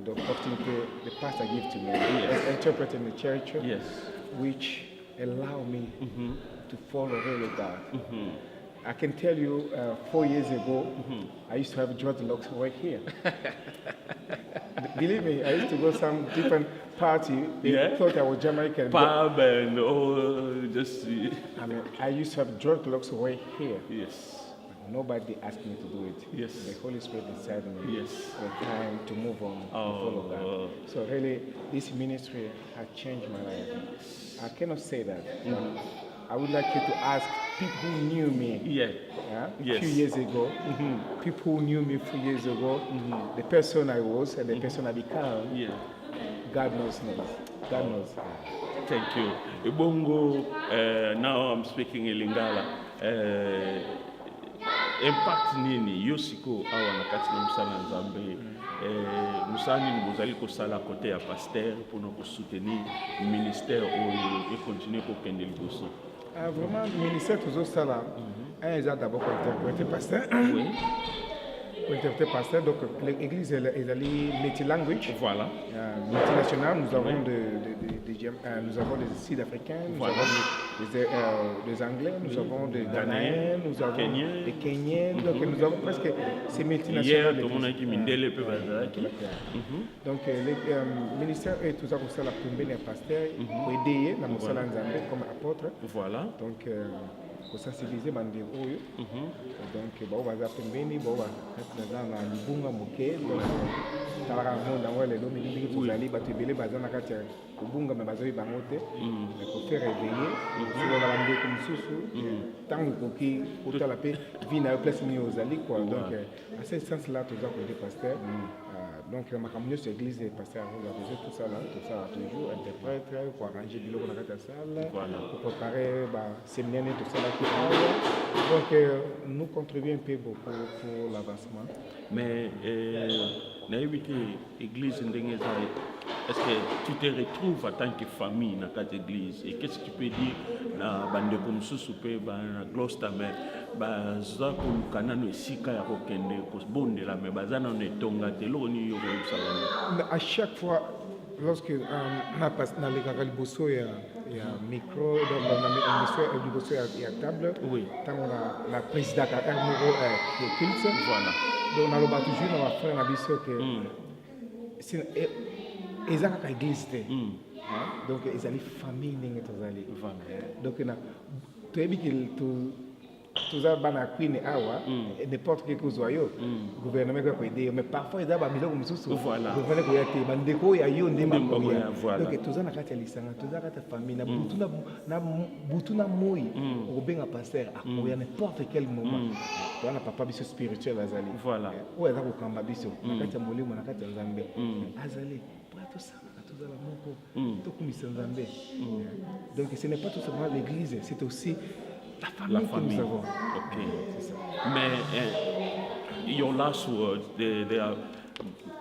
The opportunity the pastor gives to me, Yes. as interpret in the church, Yes. which allow me to follow really God. I can tell you, 4 years ago, I used to have dreadlocks right here. Believe me, I used to go some different party. They Yeah? thought I was Jamaican. Pub and all, just, I mean, I used to have dreadlocks right here. yes. Nobody asked me to do it. Yes. The Holy Spirit inside me. Yes. The time to move on, to follow God. So really, this ministry has changed my life. I cannot say that. I would like you to ask people who knew me. Yeah. Yeah, Yes. a few years ago, people who knew me a few years ago, the person I was and the person I become, Yeah. God knows me. God knows. Thank you. Ibongo, now I'm speaking in Lingala. Impact nini yosiko awa na kati na musala nzambe musani mbozali kosala côté ya pasteur pour nous soutenir ministère oyo et continuer ko kende liboso. Vraiment, le ministère toujours ça là. Un ils ont d'abord interprété pasteur. Oui. Interprété pasteur. Donc l'église elle est multi-language. Voilà. Multinationale. Nous avons nous avons des Sud-Africains, nous Voilà. avons des Anglais, nous avons des Ghanéens, nous avons Kenyans. des Kenyans. Donc nous avons presque ces Hier multinationales. tout le monde a dit mindele pe bazaki. Donc le ministère est tout ça comme ça la première pasteur pour aider dans le salon nzambe comme apôtre. Voilà. Donc pour sensibiliser bandi oyo. Donc bao baza pembeni bao baza na libunga moke donc talaka monde ngo lelo mingi tozali bato ebele baza na kati ya libunga me bazoyi bango te ko faire réveiller solo na bandi ko mususu tango koki kotala pe vie na place ni ozali quoi. Donc à ce sens là toza ko des pasteurs. Donc makambo nyonso église et pasteur organiser tout ça toujours interprète pour arranger biloko na kati ya salle pour préparer séminaire tout ça là qui donc nous contribuons un peu beaucoup pour l'avancement. Mais nayebi ke église ndenge ezali, est-ce que tu te retrouves en tant que famille dans cette église et qu'est-ce que tu peux dire na bandeko mosusu pe na Gloucester mais baza koluka nano esika ya kokende kobondela me baza nano etonga te eloko nini yo koyebisa à chaque fois lorsque nalekaka liboso ya micro donc liboso ya table ntango na présidaka ere moko ya culte voilà donc naloba toujours na bafrère na biso ke eza kaka église te donc ezali famille ndenge tozali donc toyebi ke toza bana kwine awa n'importe qui kozwa yo gouvernement ko aider yo mais parfois eza ba miloko mususu gouvernement ko yate bandeko ya yo ndemba ko ya donc toza na kati ya lisanga toza kati ya famille na butu na moi ko benga pasteur akoya n'importe quel moment wana papa biso spirituel azali voilà o eza ko kamba biso na kati ya molimo na kati ya nzambe azali pour tout ça tozala moko tokumisa nzambe donc ce n'est pas tout simplement l'église c'est aussi la famille que nous avons. Ok, c'est ça. Mais your last word, there are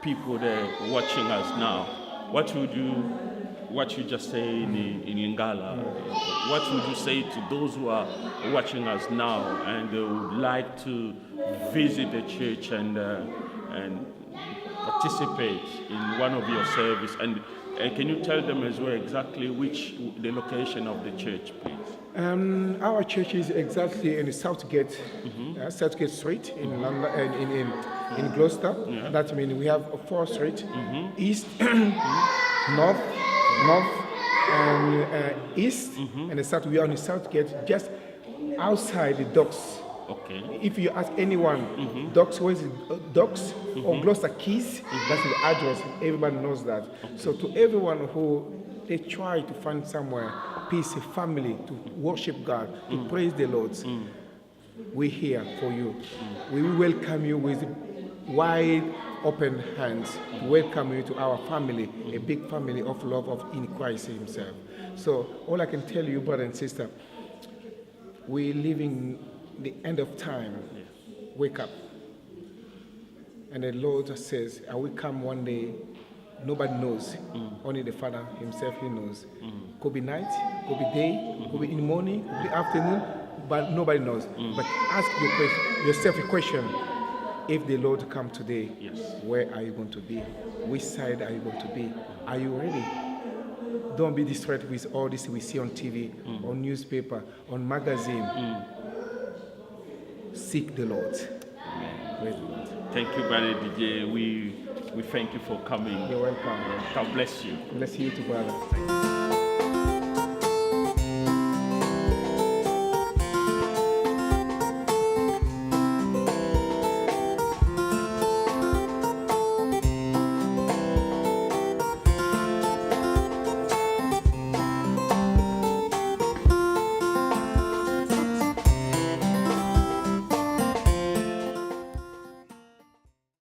people there watching us now. What you just say in Lingala, what would you say to those who are watching us now and would like to visit the church and participate in one of your service? And can you tell them as well exactly the location of the church, please? Our church is exactly in the Southgate, Southgate Street in London, in Gloucester. Yeah. That means we have 4 streets: east, north, and east, and the south. We are on the Southgate, just outside the docks. Okay. If you ask anyone, docks, where is it? Docks or Gloucester Keys? That's the address. Everybody knows that. Okay. So to everyone who they try to find somewhere, peace, a family, to worship God, to praise the Lord. we're here for you. We will welcome you with wide open hands to welcome you to our family, a big family of love in Christ himself. So all I can tell you, brother and sister, we're living the end of time. Wake up. And the Lord says, I will come one day. Nobody knows. Only the Father himself, he knows. Could be night, could be day, could be in the morning, could be afternoon, but nobody knows. But ask yourself a question. If the Lord come today, where are you going to be? Which side are you going to be? Are you ready? Don't be distracted with all this we see on TV, on newspaper, on magazine. Seek the Lord. Praise the Lord. Thank you, Brother DJ. We thank you for coming. You're welcome. God bless you. Bless you too, brother.